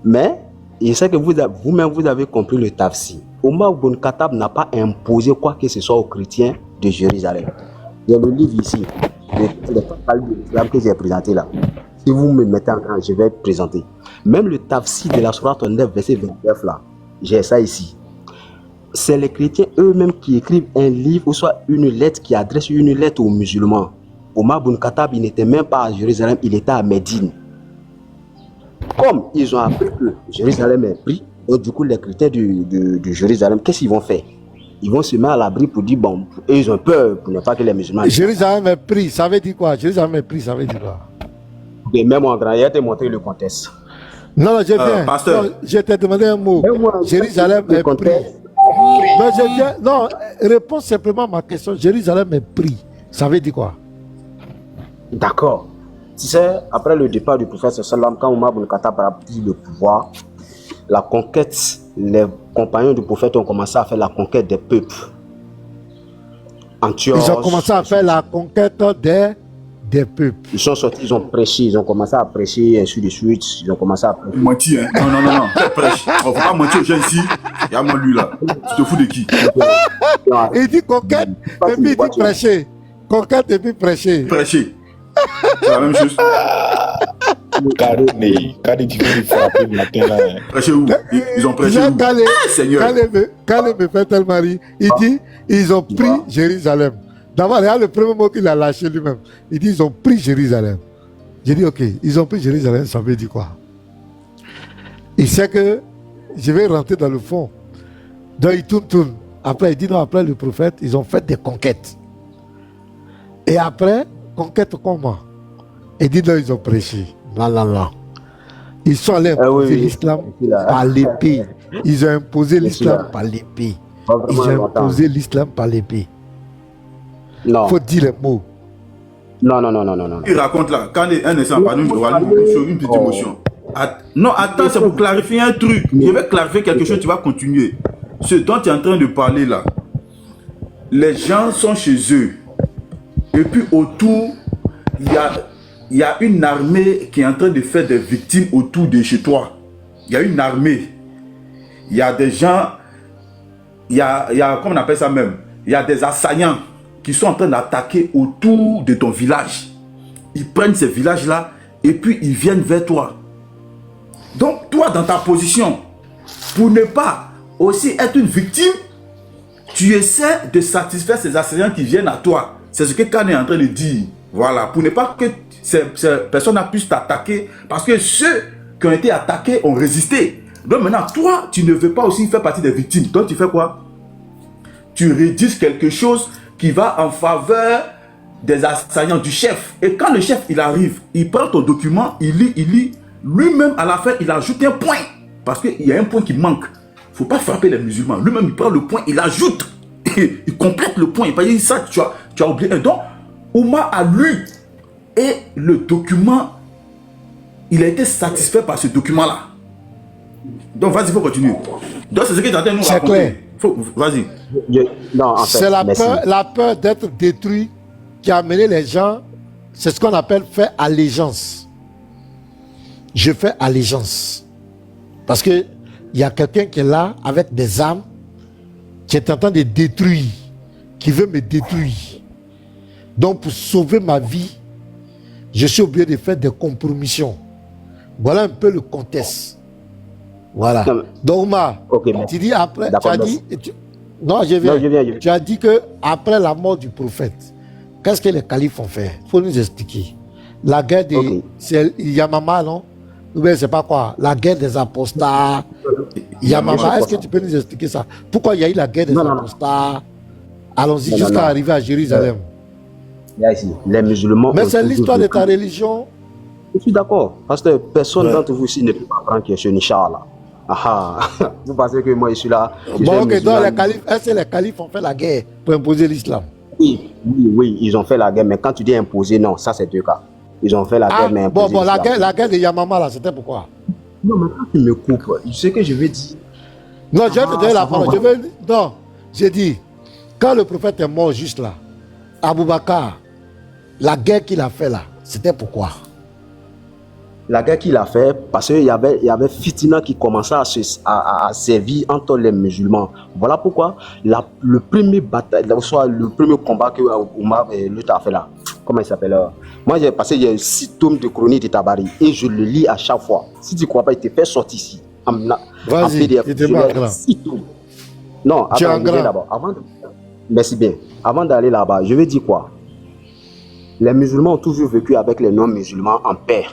mais je sais que vous-même vous avez compris le tafsir. Omar Ibn Khattab n'a pas imposé quoi que ce soit aux chrétiens de Jérusalem. Il y a le livre ici, le parole de l'islam que j'ai présenté là. Si vous me mettez en grand, je vais présenter. Même le tafsir de la sourate 9, verset 29 là, j'ai ça ici. C'est les chrétiens eux-mêmes qui écrivent un livre ou soit une lettre qui adresse une lettre aux musulmans. Omar Ibn Khattab, il n'était même pas à Jérusalem, il était à Médine. Comme ils ont appris que Jérusalem est pris, donc du coup les chrétiens de Jérusalem, qu'est-ce qu'ils vont faire? Ils vont se mettre à l'abri pour dire, bon, eux ils ont peur pour ne pas que les musulmans... Jérusalem est pris, ça veut dire quoi? Jérusalem est pris, ça veut dire quoi? Et même en grand, il a te montré le contexte. Non, je viens. Pasteur. Non, je t'ai demandé un mot. Jérusalem est pris. Mais je viens. Non, réponds simplement à ma question. Jérusalem est pris. Ça veut dire quoi? D'accord. Tu sais, après le départ du prophète sallam, quand Omar Ibn Khattab a pris le pouvoir, la conquête, les compagnons du prophète ont commencé à faire la conquête des peuples. Antioche, ils ont commencé à faire la conquête des peuples. Ils sont sortis, ils ont prêché, ils ont commencé à prêcher, ainsi de suite. Ils ont commencé à prêcher. Mentir, hein? Non. Prêche. Faut pas mentir aux gens ici. Il y a moi lui là. Tu te fous de qui? Il dit conquête et puis il dit prêcher. Conquête et puis prêcher. Prêcher. C'est la même chose. Kane, tu veux frapper le matin là. Prêcher où? Ils ont prêché où? Seigneur. Kane me fait tellement rire. Il dit, ils ont pris Jérusalem. D'abord, regarde le premier mot qu'il a lâché lui-même. Il dit, ils ont pris Jérusalem. J'ai dit, ok, ils ont pris Jérusalem, ça veut dire quoi? Il sait que je vais rentrer dans le fond. Donc il tourne. Après, il dit, non, après le prophète, ils ont fait des conquêtes. Et après, conquête comment? Il dit, non, ils ont prêché. Non. Ils sont allés imposer l'islam là. par l'épée. Ils ont imposé Je suis l'islam là. par l'épée. Pas Ils vraiment ont longtemps. imposé l'islam par l'épée. Non. Il faut dire les mots. Non. Il raconte là, quand un instant, pardon, une petite émotion. Non, attends, c'est pour clarifier un truc. Je vais clarifier quelque chose, tu vas continuer. Ce dont tu es en train de parler là, les gens sont chez eux. Et puis autour, il y a une armée qui est en train de faire des victimes autour de chez toi. Il y a une armée. Il y a des gens, il y a comment on appelle ça même, il y a des assaillants qui sont en train d'attaquer autour de ton village. Ils prennent ces villages-là et puis ils viennent vers toi. Donc toi, dans ta position, pour ne pas aussi être une victime, tu essaies de satisfaire ces assaillants qui viennent à toi. C'est ce que Khan est en train de dire. Voilà, pour ne pas que ces personnes puissent t'attaquer, parce que ceux qui ont été attaqués ont résisté. Donc maintenant, toi, tu ne veux pas aussi faire partie des victimes. Donc tu fais quoi? Tu rédiges quelque chose qui va en faveur des assaillants, du chef. Et quand le chef, il arrive, il prend ton document, il lit, lui-même, à la fin, il ajoute un point. Parce qu'il y a un point qui manque. Il ne faut pas frapper les musulmans. Lui-même, il prend le point, il ajoute. Il complète le point. Il dit ça, tu as oublié. Donc, Oumar a lu. Et le document, il a été satisfait par ce document-là. Donc, vas-y, il faut continuer. Donc, c'est ce que tu es en train de nous raconter. Vas-y. Non, en fait, c'est la peur d'être détruit qui a amené les gens. C'est ce qu'on appelle faire allégeance. Je fais allégeance. Parce que il y a quelqu'un qui est là avec des armes, qui est en train de détruire, qui veut me détruire. Donc pour sauver ma vie, je suis obligé de faire des compromissions. Voilà un peu le contexte. Voilà. Donc Omar, tu dis après, tu as dit, non, je viens. Tu as dit que après la mort du prophète, qu'est-ce que les califes ont fait? Il faut nous expliquer. La guerre des Yamama, non? Ou bien c'est pas quoi? La guerre des apostats. Yamama, est-ce que tu peux nous expliquer ça? Pourquoi il y a eu la guerre des apostats? Allons-y jusqu'à arriver à Jérusalem. Ici, les musulmans. Mais c'est l'histoire de ta religion. Je suis d'accord. Parce que personne d'entre vous ici ne peut pas prendre question Inch'Allah. Vous pensez que moi je suis là. Bon, ok, donc est-ce que les califes ont fait la guerre pour imposer l'islam? Oui, ils ont fait la guerre, mais quand tu dis imposer, non, ça c'est deux cas. Ils ont fait la guerre, mais imposer. Bon, la guerre de Yamama, là, c'était pourquoi? Non, mais quand tu me coupes, ce que je veux dire. Non, je vais te donner la parole. Non, j'ai dit, quand le prophète est mort juste là, Abou Bakar, la guerre qu'il a fait là, c'était pourquoi? La guerre qu'il a fait, parce qu'il y avait Fitina qui commençait à servir entre les musulmans. Voilà pourquoi le premier bataille, soit le premier combat que Oumar a fait là, comment il s'appelle? Moi j'ai passé, il y a 6 tomes de chronique de Tabari et je le lis à chaque fois. Si tu ne crois pas, il te fait sortir ici. Vas-y, c'était pas grave. 6 tomes. Non, attends, d'abord. Merci bien. Avant d'aller là-bas, je vais dire quoi? Les musulmans ont toujours vécu avec les non-musulmans en paix.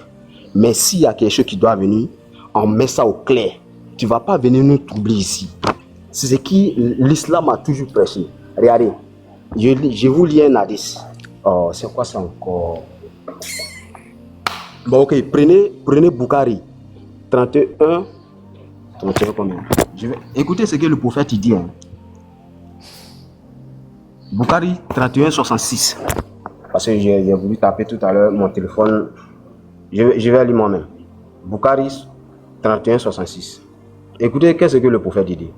Mais s'il y a quelque chose qui doit venir, on met ça au clair. Tu ne vas pas venir nous troubler ici. C'est ce qui l'islam a toujours prêché. Regardez, je vous lis un hadith. Oh, c'est quoi ça encore? Bon, ok, prenez Bukhari 31 combien? Écoutez ce que le prophète il dit. Hein. Bukhari 31, 66. Parce que j'ai voulu taper tout à l'heure mon téléphone. Je vais lire moi-même. Bukhari 31, 66. Écoutez, qu'est-ce que le prophète dit?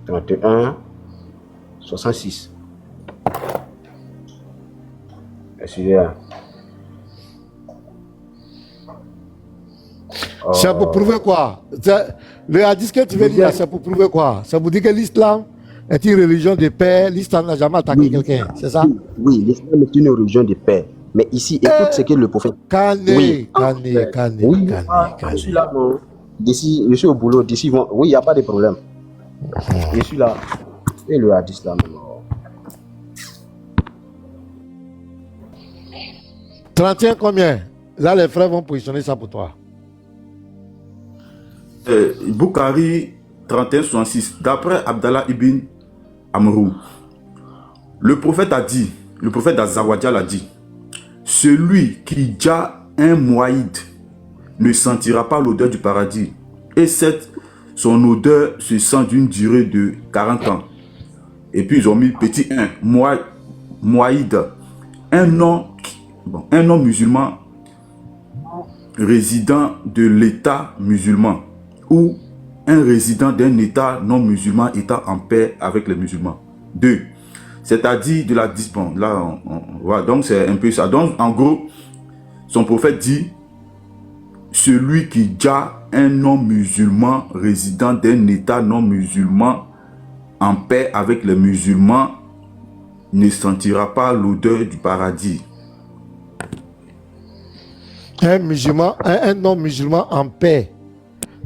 31, 66. Excusez-moi. C'est pour prouver quoi? Le hadith que tu veux dire, c'est pour prouver quoi? Ça vous dit que l'islam est une religion de paix, l'islam n'a jamais attaqué quelqu'un, c'est ça? Oui, l'islam est une religion de paix. Mais ici, écoute ce que le prophète... Cané. Je suis là, non. D'ici, je suis au boulot, d'ici, oui, il n'y a pas de problème. Je suis là. Et le hadith là, même. 31 combien? Là, les frères vont positionner ça pour toi. Bukhari 31-66, d'après Abdallah ibn Amrou, le prophète d'Azawajal a dit, celui qui a un moïd ne sentira pas l'odeur du paradis. Et son odeur se sent d'une durée de 40 ans. Et puis ils ont mis petit 1, Moïd, un nom musulman résident de l'État musulman ou un résident d'un État non musulman étant en paix avec les musulmans. 2. C'est-à-dire de la dispense. Là, voilà, donc c'est un peu ça. Donc, en gros, son prophète dit, celui qui déjà un non-musulman résident d'un État non-musulman en paix avec les musulmans ne sentira pas l'odeur du paradis. Un musulman, un non-musulman en paix.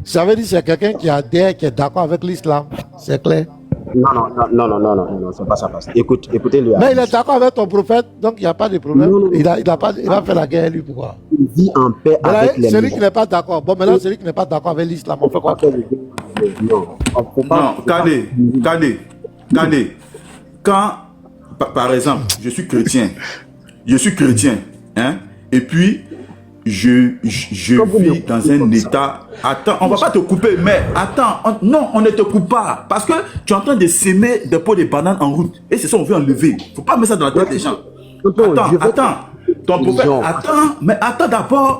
Ça veut dire que c'est quelqu'un qui adhère, qui est d'accord avec l'islam. C'est clair? Non, c'est pas ça. Écoutez le hadith. Mais il est d'accord avec ton prophète, donc il n'y a pas de problème. Il va faire la guerre, lui, pourquoi? Il vit en paix avec les celui qui n'est pas d'accord. Bon, maintenant, celui qui n'est pas d'accord avec l'islam, on fait quoi? Non, Kade, quand, par exemple, je suis chrétien, hein, et puis je vis dans un état. Attends, on va pas te couper, mais attends, on ne te coupe pas, parce que tu es en train de s'aimer des pots de bananes en route, et c'est ça on veut enlever. Faut pas mettre ça dans la tête des gens. Attends, ton prophète, attends d'abord,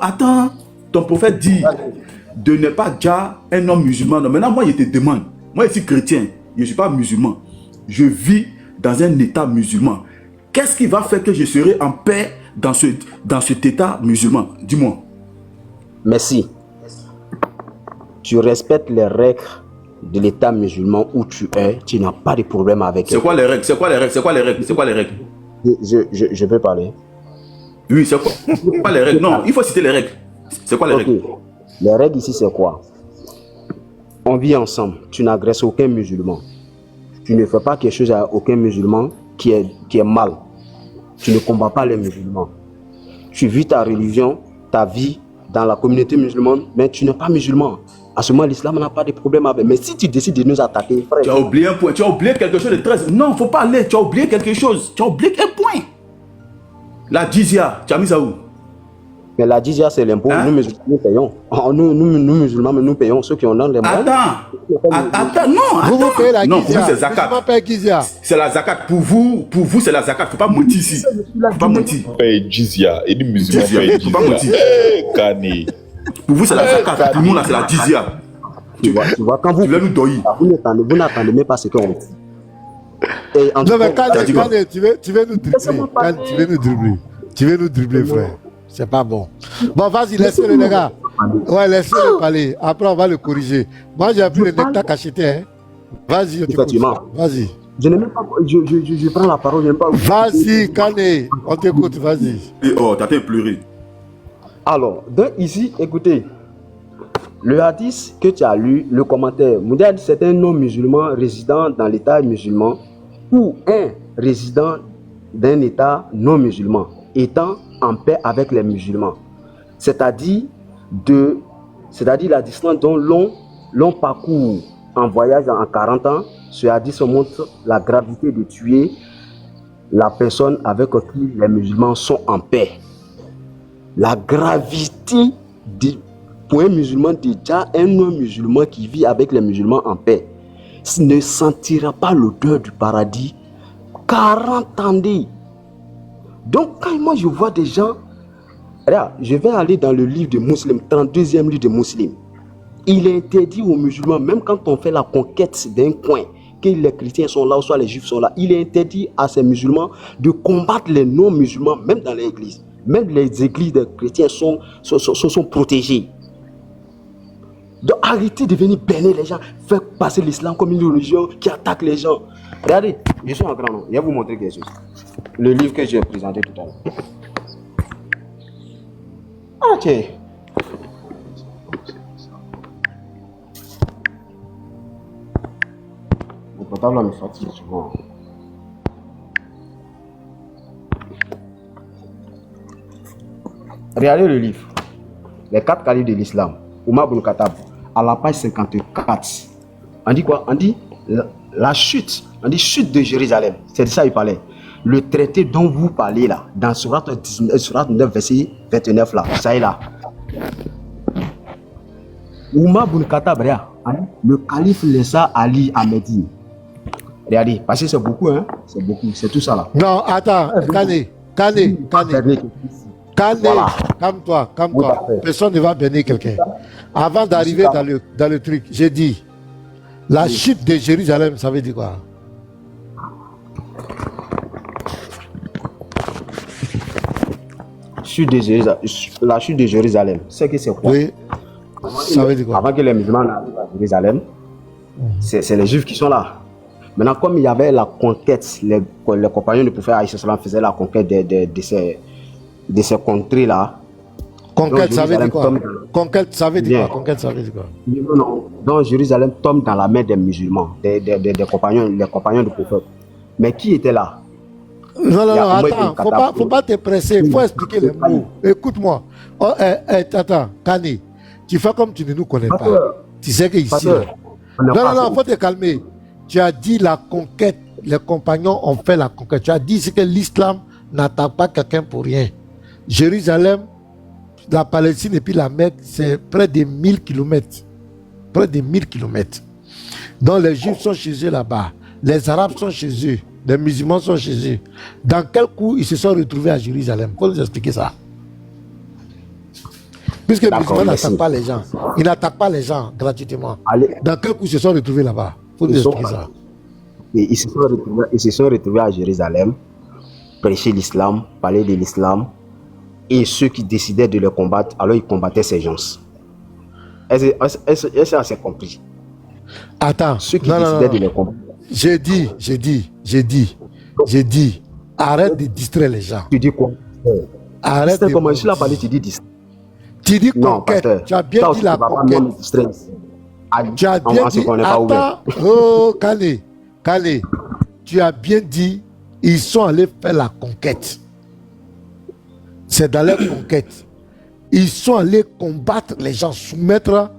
ton prophète dit de ne pas déjà un homme musulman. Non, maintenant moi je te demande, moi je suis chrétien, je ne suis pas musulman, je vis dans un état musulman. Qu'est-ce qui va faire que je serai en paix dans cet état musulman? Dis-moi. Merci. Tu respectes les règles de l'état musulman où tu es, tu n'as pas de problème avec elles. C'est quoi les règles? Je peux parler. Oui, c'est quoi les règles? Non, il faut citer les règles. C'est quoi les règles? Les règles ici, c'est quoi? On vit ensemble, tu n'agresses aucun musulman. Tu ne fais pas quelque chose à aucun musulman qui est mal. Tu ne combats pas les musulmans. Tu vis ta religion, ta vie dans la communauté musulmane, mais tu n'es pas musulman. À ce moment, l'islam n'a pas de problème avec. Mais si tu décides de nous attaquer, frère... Tu as oublié un point. Tu as oublié quelque chose de très... Non, il ne faut pas aller. Tu as oublié quelque chose. Tu as oublié un point. La jizya, tu as mis ça où? Mais la jizya, c'est l'impôt. Hein? Nous, musulmans, nous payons. Nous, musulmans, nous payons ceux qui ont dans les moyens. Attends, vous payez la jizya. Non, pour vous, c'est zakat. C'est la zakat. Pour vous, c'est la zakat. Il ne faut pas mentir ici. Il ne faut pas mentir. Paye jizya. Et les musulmans payent jizya. Il ne faut pas mentir. Pour vous, c'est la zakat. Pour nous, là, c'est la jizya. Tu vois, quand vous n'attendez même pas ce qu'on dit. Non, mais quand tu veux nous dribbler, frère. C'est pas bon. Bon, vas-y, laissez-le, les gars. Ouais, laissez-le parler. Après, on va le corriger. Moi, j'ai appris le nectar cacheté. Hein. Vas-y, vas-y. Je n'ai même pas. Je prends la parole, je n'aime pas. Vas-y, Kane, on t'écoute, vas-y. Oh, t'as fait pleurer. Alors, donc ici, écoutez. Le hadith que tu as lu, le commentaire, Moudia dit c'est un non-musulman résident dans l'état musulman ou un résident d'un état non-musulman étant en paix avec les musulmans. C'est-à-dire la distance dont l'on parcourt en voyage en 40 ans, ce hadith montre la gravité de tuer la personne avec qui les musulmans sont en paix. La gravité pour un musulman, déjà un non-musulman qui vit avec les musulmans en paix ne sentira pas l'odeur du paradis 40 années. Donc quand moi je vois des gens, regarde, je vais aller dans le livre de Muslim, 32e livre de Muslim. Il est interdit aux musulmans, même quand on fait la conquête d'un coin, que les chrétiens sont là ou soit les juifs sont là, il est interdit à ces musulmans de combattre les non-musulmans, même dans les églises. Même les églises des chrétiens sont protégées. Donc arrêtez de venir bénir les gens, faire passer l'islam comme une religion qui attaque les gens. Regardez, je suis un grand nom, je vais vous montrer quelque chose. Le livre que j'ai présenté tout à l'heure. Ok. Le portable là me fatigue souvent. Regardez le livre. Les 4 califes de l'islam. Omar ibn Khattab. À la page 54. On dit quoi? On dit la chute. On dit chute de Jérusalem. C'est de ça qu'il parlait. Le traité dont vous parlez là, dans Surat 9, verset 29 là. Ça est là. Oumar Ibn Khattab, regarde, le calife laissa Ali à Médine. Regardez, parce que c'est beaucoup, hein. C'est beaucoup, c'est tout ça là. Non, attends, Kane, Voilà. calme-toi. Oui, parfait. Personne ne va bénir quelqu'un. Avant d'arriver dans le truc, j'ai dit, la chute de Jérusalem, ça veut dire quoi? La chute de Jérusalem, c'est que c'est quoi? Oui, ça veut dire quoi? Avant que les musulmans n'arrivent à Jérusalem, c'est les juifs qui sont là. Maintenant, comme il y avait la conquête, les compagnons du prophète Aïcha Salam faisaient la conquête de ces contrées-là. Conquête, ça veut dire quoi? Conquête, ça veut dire quoi? Non. Donc Jérusalem tombe dans la main des musulmans, des compagnons, les compagnons du prophète. Mais qui était là? Non, attends, faut pas te presser, il faut expliquer les mots. Écoute-moi. Oh, attends, Kani, tu fais comme tu ne nous connais pas. Tu sais que ici. Non, faut te calmer. Tu as dit la conquête, les compagnons ont fait la conquête. Tu as dit que l'islam n'attaque pas quelqu'un pour rien. Jérusalem, la Palestine et puis la Mecque, c'est près de 1000 km. Près de 1000 km. Donc les Juifs sont chez eux là-bas. Les Arabes sont chez eux. Les musulmans sont chez eux. Dans quel coup ils se sont retrouvés à Jérusalem? Il faut nous expliquer ça. Puisque les musulmans n'attaquent pas les gens. Ils n'attaquent pas les gens gratuitement. Dans quel coup ils se sont retrouvés là-bas? Il faut nous expliquer ça. Et ils se sont retrouvés à Jérusalem, prêcher l'islam, parler de l'islam. Et ceux qui décidaient de les combattre, alors ils combattaient ces gens. Est-ce que ça c'est compris? Attends. Ceux qui décidaient de les combattre. J'ai dit, arrête de distraire les gens. Tu dis quoi? Arrête de comment je suis là parler, tu dis distraire. Tu dis conquête. Tu as bien dit la conquête. Tu as bien dit, attends, oh, Kale, tu as bien dit, ils sont allés faire la conquête. C'est dans leur conquête. Ils sont allés combattre les gens, soumettre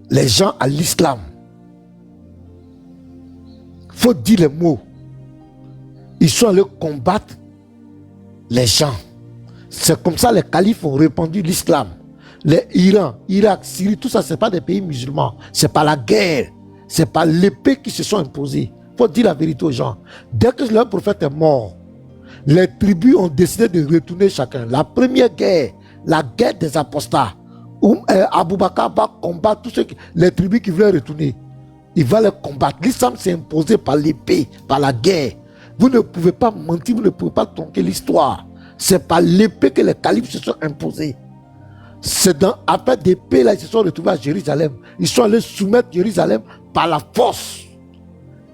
les gens à l'islam. Faut dire les mots. Ils sont allés combattre les gens. C'est comme ça les califes ont répandu l'islam. Les Iran, Irak, Syrie, tout ça, c'est pas des pays musulmans. C'est pas la guerre. C'est pas l'épée qui se sont imposées. Faut dire la vérité aux gens. Dès que leur prophète est mort, les tribus ont décidé de retourner chacun. La première guerre, la guerre des apostats, où Abou Bakr va combattre tous les tribus qui voulaient retourner. Il va les combattre. L'islam s'est imposé par l'épée, par la guerre. Vous ne pouvez pas mentir, vous ne pouvez pas tronquer l'histoire. C'est par l'épée que les califes se sont imposés. C'est dans après d'épée là, ils se sont retrouvés à Jérusalem. Ils sont allés soumettre Jérusalem par la force.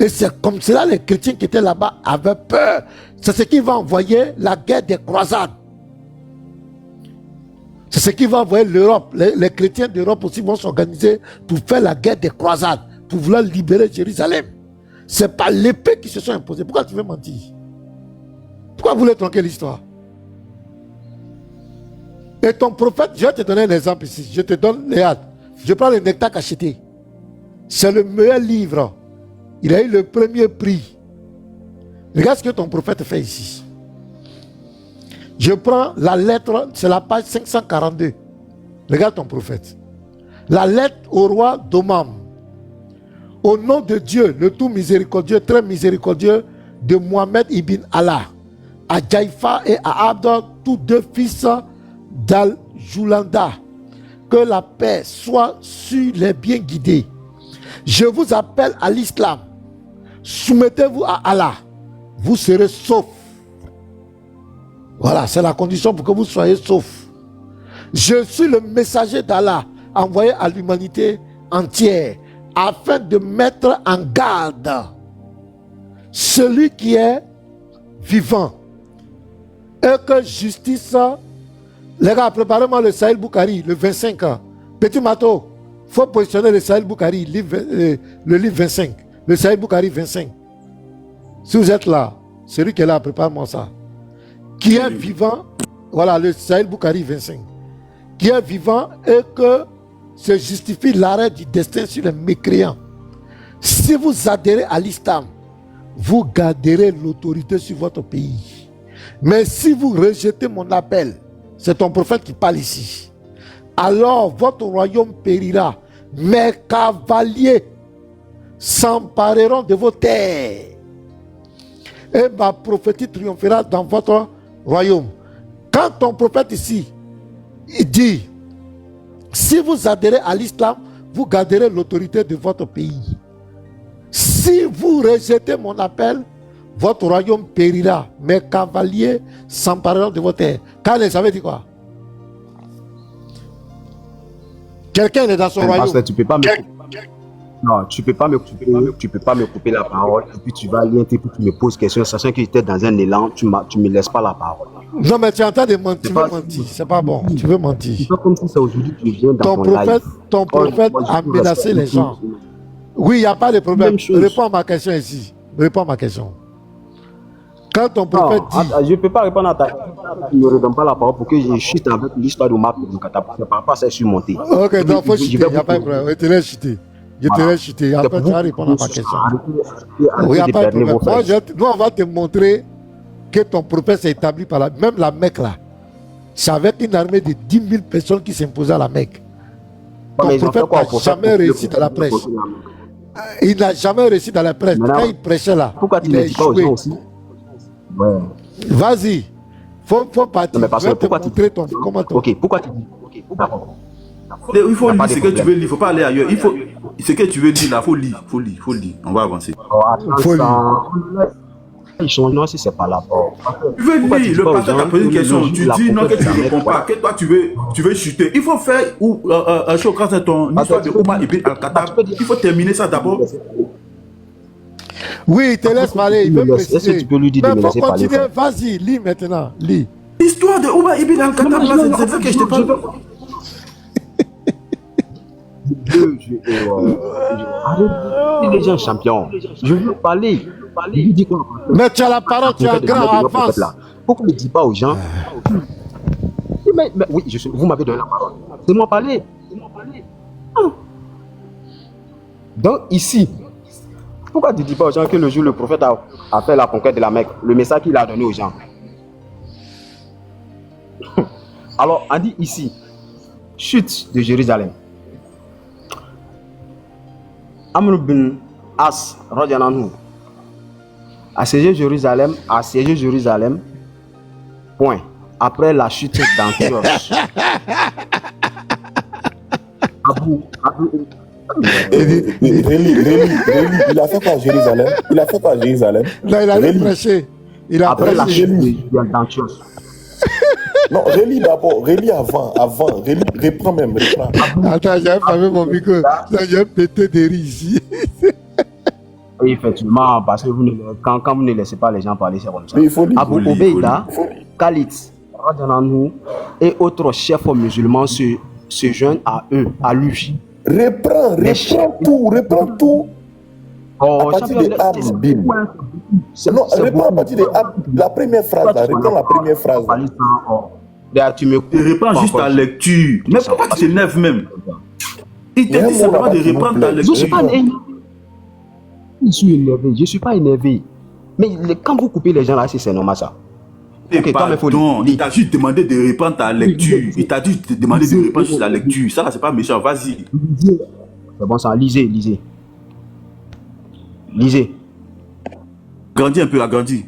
Et c'est comme cela les chrétiens qui étaient là-bas avaient peur. C'est ce qui va envoyer la guerre des croisades. C'est ce qui va envoyer l'Europe. Les chrétiens d'Europe aussi vont s'organiser pour faire la guerre des croisades, pour vouloir libérer Jérusalem. C'est par l'épée qui se sont imposés. Pourquoi tu veux mentir? Pourquoi vous voulez tronquer l'histoire? Et ton prophète, je vais te donner un exemple ici. Je te donne les hâtes. Je prends le Nectar Cacheté. C'est le meilleur livre. Il a eu le premier prix. Regarde ce que ton prophète fait ici. Je prends la lettre, c'est la page 542. Regarde ton prophète. La lettre au roi d'Omam. Au nom de Dieu, le tout miséricordieux, très miséricordieux, de Mohamed ibn Allah, à Jaïfa et à Abda, tous deux fils d'Al-Joulanda, que la paix soit sur les bien guidés. Je vous appelle à l'islam. Soumettez-vous à Allah. Vous serez saufs. Voilà, c'est la condition pour que vous soyez saufs. Je suis le messager d'Allah envoyé à l'humanité entière afin de mettre en garde celui qui est vivant et que justice. Les gars, préparez-moi le Sahel Boukari, le 25 ans. Petit Mato, il faut positionner le Sahel Boukari, le livre 25. Le Sahel Boukari 25. Si vous êtes là, celui qui est là, prépare-moi ça. Qui est vivant, voilà, le Sahel Boukari 25. Qui est vivant et que se justifie l'arrêt du destin sur les mécréants. Si vous adhérez à l'islam, vous garderez l'autorité sur votre pays. Mais si vous rejetez mon appel, c'est ton prophète qui parle ici, alors votre royaume périra mes cavaliers s'empareront de vos terres. Et ma prophétie triomphera dans votre royaume. Quand ton prophète ici, il dit, si vous adhérez à l'islam, vous garderez l'autorité de votre pays. Si vous rejetez mon appel, votre royaume périra. Mes cavaliers s'empareront de votre terre. Khaled, ça veut dire quoi? Quelqu'un est dans son royaume. Parce que tu peux pas me... Non, tu peux pas me couper la parole et puis tu vas aller tu me poses question, sachant que j'étais dans un élan, tu me laisses pas la parole. Non, mais tu es en train de mentir, tu veux mentir, c'est pas bon, tu veux mentir. C'est pas comme si c'est aujourd'hui que tu viens dans ton live. Ton prophète a menacé les gens. Oui, il n'y a pas de problème. Réponds à ma question ici. Réponds à ma question. Quand ton prophète dit... Je ne peux pas répondre à ta question. Tu ne me redonnes pas la parole pour que je chute avec l'histoire de Omar Ibn Khattab. Je ne parle pas à ça surmonter. Ok, donc il faut chuter, il n'y a pas de problème. Je te laisse chuter. Je te laisse chuter. Après, tu vas répondre à ma question. Il n'y a pas de problème. Nous, on va te montrer que ton prophète s'est établi par même la Mecque là. C'est avec une armée de 10 000 personnes qui s'imposaient à la Mecque. Ton prophète n'a jamais réussi dans la presse. Il n'a jamais réussi dans la presse. Quand il prêchait là, pourquoi tu il ne a dis pas aux gens aussi? Ouais. Vas-y. Faut partir. Mais parce que pourquoi tu dis comment ok, pourquoi tu dis ok, d'accord. Il faut lire ce que tu veux lire, il ne faut pas aller ailleurs. Il faut... Ce que tu veux lire là, il faut lire. On va avancer. Faut lire. Il change, non, si c'est pas là. Tu veux lire, le pasteur t'a posé une question, tu dis non, que tu ne réponds pas, que toi tu veux chuter. Il faut faire un show quand c'est ton histoire de Omar Ibn Al-Khattab. Il faut terminer ça d'abord. Oui, il te laisse parler, il veut préciser. Est-ce que tu peux lui dire de me laisser parler? Vas-y, lis maintenant, lis. L'histoire de Omar Ibn Al-Khattab, là, c'est ça que je te parle. Arrête, les gens champions. Je veux parler. Mais tu as la parole, tu as grand avance. Pourquoi ne dis pas aux gens? Mais oui, vous m'avez donné la parole. C'est moi parler. Donc ici, pourquoi tu ne dis pas aux gens que le jour où le prophète a fait la conquête de la Mecque, le message qu'il a donné aux gens? Alors, on dit ici, chute de Jérusalem. Amr bin As, radiyallahu anhu, assiégé Jérusalem, point. Après la chute d'Antioche. Il a fait quoi à Jérusalem? Non, il a prêché. Après la chute d'Antioche. Non, relis d'abord, relis avant, reprends même. Attends, j'ai fermé mon micro, j'ai pété des rires ici. Oui, effectivement, parce que quand vous ne laissez pas les gens parler, c'est comme ça. Il faut lire. Abu Obeida, Khalid, et autres chefs musulmans se joignent à eux, à lui. Reprends tout. Oh, à partir des Abim. Non, reprends à partir des Abim. La première phrase, là, reprends la première phrase. Tu me reprends juste ta lecture. Mais pourquoi tu t'énerves même? Il te dit simplement de reprendre ta lecture. Je ne suis pas énervé. Mais quand vous coupez les gens là, c'est normal ça. Okay, pardon, il t'a juste demandé de reprendre ta lecture. Il t'a juste demandé de reprendre juste la lecture. Ça là, c'est pas méchant, vas-y. C'est bon ça, lisez. Grandis un peu, agrandis.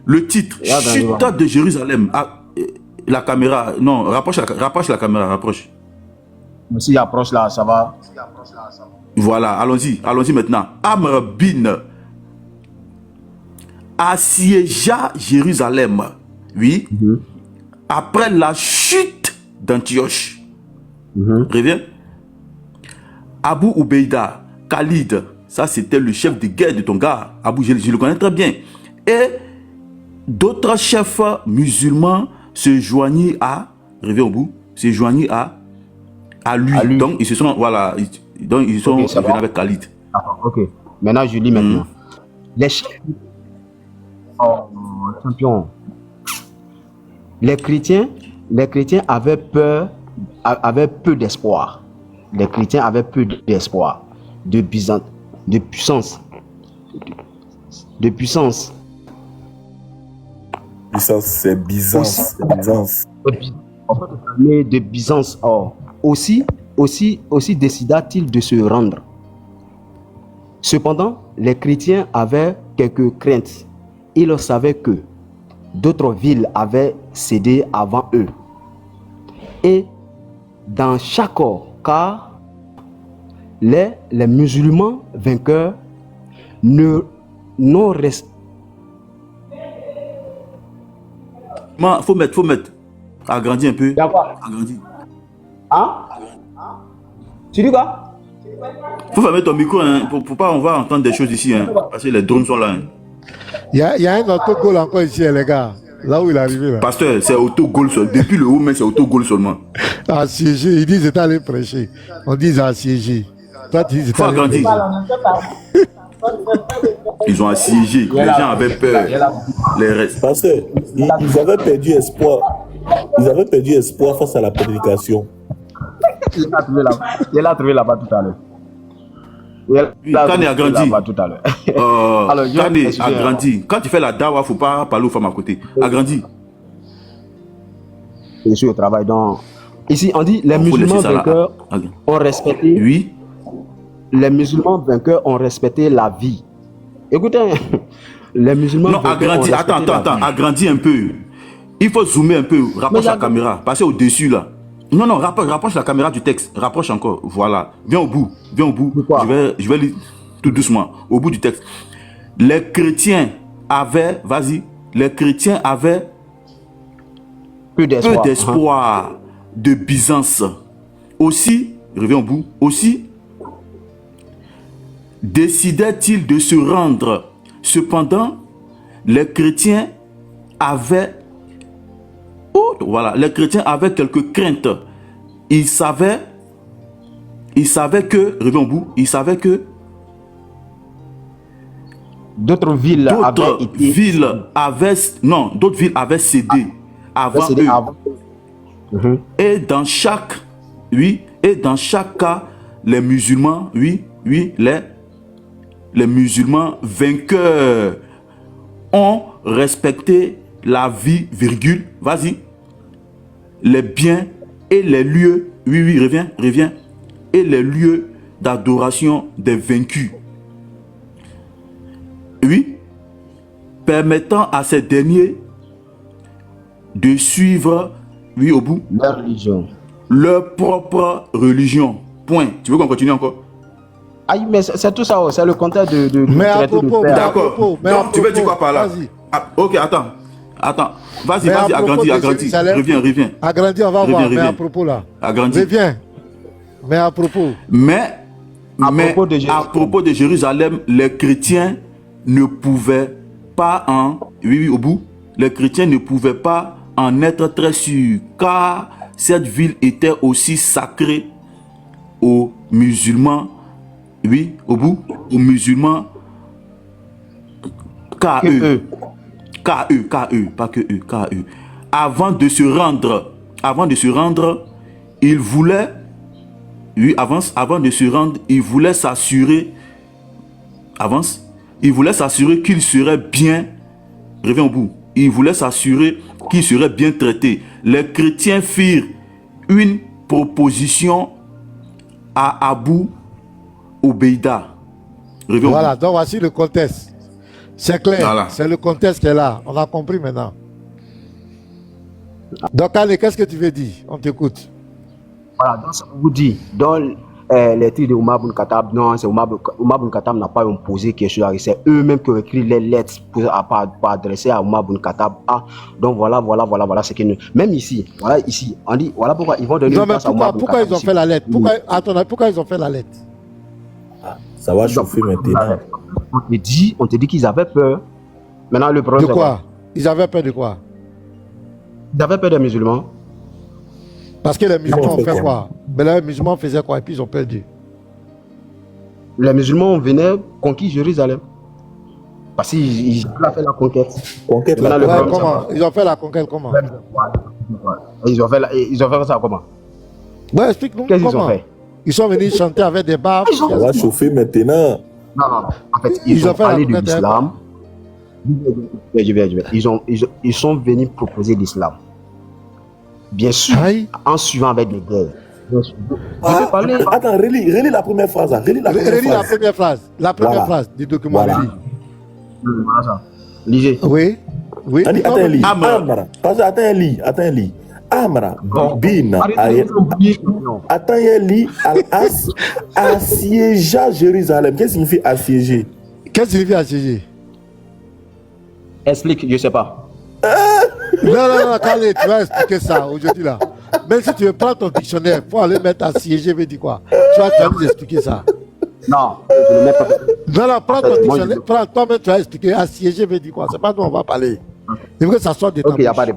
Le titre, chute de Jérusalem. La caméra, non, rapproche la caméra, rapproche. Si approche là, ça va. Voilà, allons-y maintenant. Amr bin assiégea Jérusalem, oui, après la chute d'Antioche. Reviens. Abu Ubeida, Khalid, ça c'était le chef de guerre de ton gars. Abu, je le connais très bien. Et d'autres chefs musulmans se joignent à, reviens au bout, se joignent à lui. Donc ils se sont, voilà, ils sont venus avec Khalid. Ok, maintenant je lis maintenant. Les chefs, champion. Les chrétiens avaient peur, avaient peu d'espoir. Les chrétiens avaient peu d'espoir, de puissance. Puissance, c'est Byzance. En fait, de Byzance. Or, aussi, aussi décida-t-il de se rendre. Cependant, les chrétiens avaient quelques craintes. Ils savaient que d'autres villes avaient cédé avant eux. Et dans chaque cas, les musulmans vainqueurs n'ont resté. Faut mettre. Agrandis un peu. D'accord. Agrandis. Hein? Tu dis quoi? Faut fermer ton micro, hein, pour pas on va entendre des choses ici, hein, parce que les drones sont là. Hein. Il y a un autogol encore ici, les gars. Là où il est arrivé. Là. Pasteur, c'est autogol seulement. Depuis le haut, mais c'est autogol seulement. Assiégé. Ils disent qu'ils allés prêcher. On dit assiégé. Toi, tu dis faut agrandir. Ils ont assiégé. Les gens avaient peur. Les restes. Pasteur, ils avaient perdu espoir. Ils avaient perdu espoir face à la prédication. Il l'a trouvé là-bas tout à l'heure. Quand il agrandit. Tout à l'heure. Alors, quand il agrandit. Quand tu fais la dawa, il ne faut pas parler aux femmes à côté. Agrandis. Je suis au travail. Donc, ici, on dit les musulmans vainqueurs ont respecté. Oui. Les musulmans vainqueurs ont respecté la vie. Écoutez, les musulmans non, agrandis. Attends. Agrandis un peu. Il faut zoomer un peu. Rapproche la caméra. Passez au-dessus là. Non, rapproche la caméra du texte. Rapproche encore. Voilà. Viens au bout. Je vais lire tout doucement. Au bout du texte. Les chrétiens avaient, peu d'espoir de Byzance. Aussi, reviens au bout. Aussi, décidaient-ils de se rendre. Cependant, les chrétiens avaient quelques craintes. Ils savaient que d'autres villes avaient cédé avant eux. Et dans chaque cas, les musulmans, les musulmans vainqueurs ont respecté la vie, les biens et les lieux, reviens, et les lieux d'adoration des vaincus. Permettant à ces derniers de suivre, au bout, leur propre religion. Point. Tu veux qu'on continue encore? Ah, mais c'est tout ça, c'est le contexte de mais à propos, d'accord. Donc, tu veux dire quoi par là? Ok, attends. Vas-y, agrandis. Reviens. Agrandis, on va voir. Mais à propos là. Agrandis. Reviens. Mais à propos. Mais à propos de Jérusalem, les chrétiens ne pouvaient pas les chrétiens ne pouvaient pas en être très sûrs, car cette ville était aussi sacrée aux musulmans. Aux musulmans KE, pas que eux, KE. Avant de se rendre, il voulait, s'assurer, qu'il serait bien, reviens au bout, il voulait s'assurer qu'il serait bien traité. Les chrétiens firent une proposition à Abu Obeida. Voilà, donc voici le contexte. C'est clair, voilà. C'est le contexte qui est là. On a compris maintenant. Donc, allez, qu'est-ce que tu veux dire? On t'écoute. Voilà, donc ça vous dit, dans les titres de Omar Ibn Khattab, non, c'est Omar Ibn Khattab n'a pas imposé quelque chose, c'est eux-mêmes qui ont écrit les lettres pour adresser à Omar Ibn Khattab. Ah, donc voilà ce qu'ils nous. Même ici, on dit, voilà pourquoi ils vont donner une place à Omar Ibn Khattab. Pourquoi ils ont fait la lettre? Pourquoi ils ont fait la lettre? Ça va chauffer maintenant. On te dit qu'ils avaient peur. Maintenant, le problème. De quoi? Ils avaient peur de quoi? Ils avaient peur des musulmans. Parce que les musulmans ont fait quoi? Mais les musulmans faisaient quoi? Et puis ils ont perdu. Les musulmans venaient conquérir Jérusalem. Parce qu'ils ont fait la conquête. Comment? Ils ont fait la conquête comment? Ils ont fait ça comment? Ouais, explique-nous. Qu'est-ce qu'ils ont fait? Ils sont venus chanter avec des baffes. Ça va chauffer maintenant. Non. En fait, ils ont parlé de l'islam. Ils sont venus proposer l'islam. Bien sûr, en suivant avec des guerres. Attends, relis la première phrase. Là. Relis la première phrase. La première phrase du document. Voilà. Voilà ça. Lisez. Oui. Attends, lis. Amra. Attends, lis. Amra. Bin. Attends, lis. Al-As. Assiégea Jérusalem. Qu'est-ce que signifie assiéger? Qu'est-ce que signifie assiéger? Explique, je ne sais pas. Non, Khaled, tu vas expliquer ça aujourd'hui là. Même si tu veux prendre ton dictionnaire, il faut aller mettre assiéger, veut dire quoi? Tu vas nous expliquer ça. Non, je ne mets pas. Non, prends ton dictionnaire, prends toi-même, tu vas expliquer assiéger veut dire quoi? C'est pas nous, on va parler. Il faut que ça sorte de ta Ok, il n'y a pas de.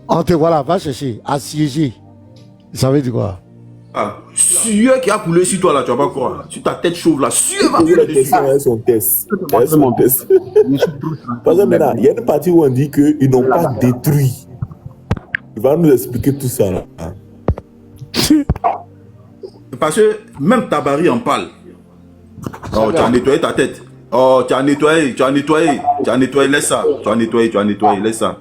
On te voilà, va chercher, assiéger. Ça veut dire quoi? Ah, sueur qui a coulé sur toi là, tu vas pas croire. Sur ta tête chauve là, sueur va couler dessus. Son test. Parce que maintenant, il y a une partie où on dit qu'ils n'ont pas détruit. Il va nous expliquer tout ça là. Parce que même Tabari en parle. Oh, tu as nettoyé ta tête. Oh, tu as nettoyé, laisse ça. Tu as nettoyé, laisse ça.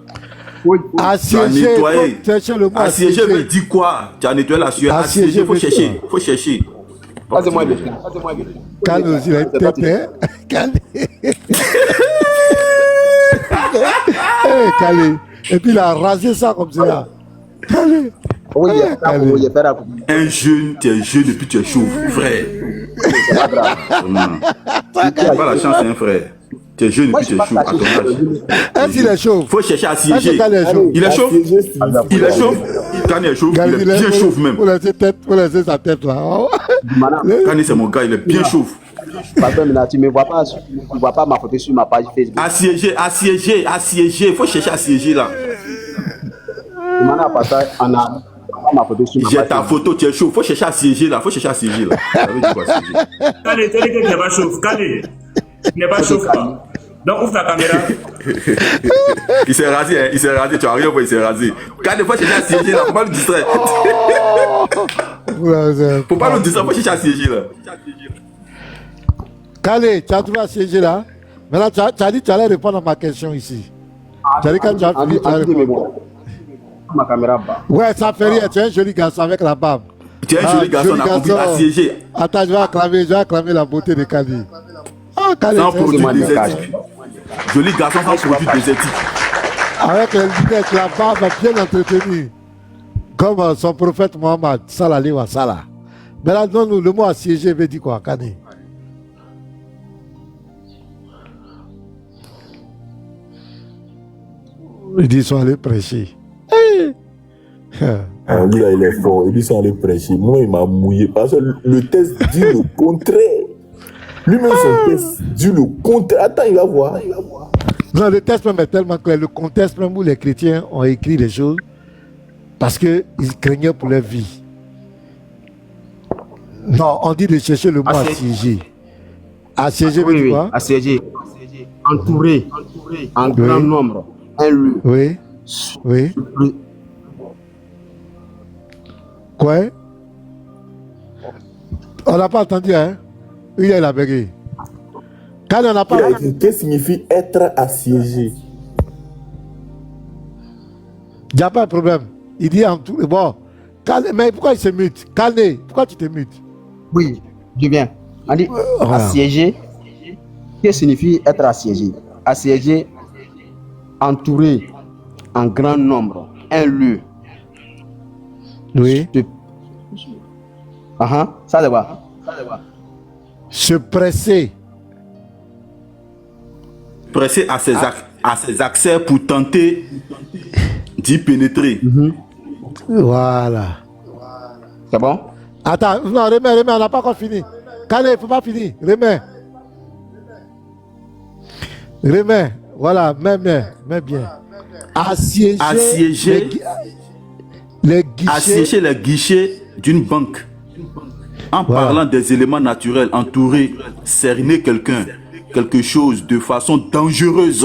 Assiéger, assiéger veut dire quoi? Tu as nettoyé la sueur. Assiéger, il faut chercher. Passez-moi bien. Calme aussi, la tête, hein? Calme. Calme. Et puis il a rasé ça comme ça. Calme. Oui, un jeune, tu es jeune et puis tu es chauve, frère. C'est pas grave. Tu n'as pas la chance, hein, frère. Tu es jeune et puis tu es chauve à ton âge. Est-ce qu'il est chauve? Faut chercher à assiéger. Il est chauve. Quand il est chauve, il est bien chauve même. Vous laissez sa tête là. Quand c'est mon gars, il est bien chauve. Pardon, mais tu ne vois pas ma photo sur ma page Facebook. Assiéger. Il faut chercher à assiéger là. J'ai ta photo, tu es chaud. Faut chercher à siéger là. Allez, tu dis que tu n'es pas chaud. Allez, tu n'es pas chaud. Donc ouvre ta caméra. Il s'est rasé. Tu as rien pour il s'est rasé. Quand des fois chercher à siéger là, faut pas le distraire. Faut pas le distraire, faut chercher à siéger là. Calé, tu as trouvé à siéger là. Maintenant, tu as dit que tu allais répondre à ma question ici. Tu as dit quand tu as fini, tu as répondu. Ma caméra bas. Ouais, ça fait rien. Tu es un joli garçon avec la barbe. Tu es un joli garçon, on a compris à siéger. Attends, je vais acclamer la beauté de Kali. Ah, Kali, sans produit désertique. Joli garçon sans produit désertique. Avec les lunettes, la barbe bien entretenue. Comme son prophète Mohammed, Salali wa Salah. Mais là, non, le mot assiégé veut dire quoi, Kali? Il dit, ils sont allés prêcher. Lui là, il est fort. Il dit, ils sont allés prêcher. Moi, il m'a mouillé. Parce que le test dit le contraire. Lui-même, son test dit le contraire. Attends, il va voir. Non, le test même est tellement clair. Le contexte même où les chrétiens ont écrit les choses parce qu'ils craignaient pour leur vie. Non, on dit de chercher le mot assiégé. Assiégé veut dire quoi? Assiégé. Entouré. En grand nombre. Un lieu. Oui. Quoi? On n'a pas entendu, hein? Il a bégayé. Quand on n'a pas. Qu'est-ce que signifie être assiégé? Il n'y a pas de problème. Il dit entouré. Bon. Mais pourquoi il se mute? Calé, pourquoi tu te mutes? Oui, je viens. On dit assiégé. Qu'est-ce que signifie être assiégé? Assiégé, entouré en grand nombre, un lieu. Oui. Ça c'est quoi? Se presser. Presser à ses accès pour tenter d'y pénétrer. Voilà. C'est bon? Attends, non, remets, on n'a pas encore fini. Calé, il ne faut pas finir. Remets. Voilà, mets bien. Assiéger les guichets d'une banque. En parlant des éléments naturels, entourer, cerner quelque chose de façon dangereuse,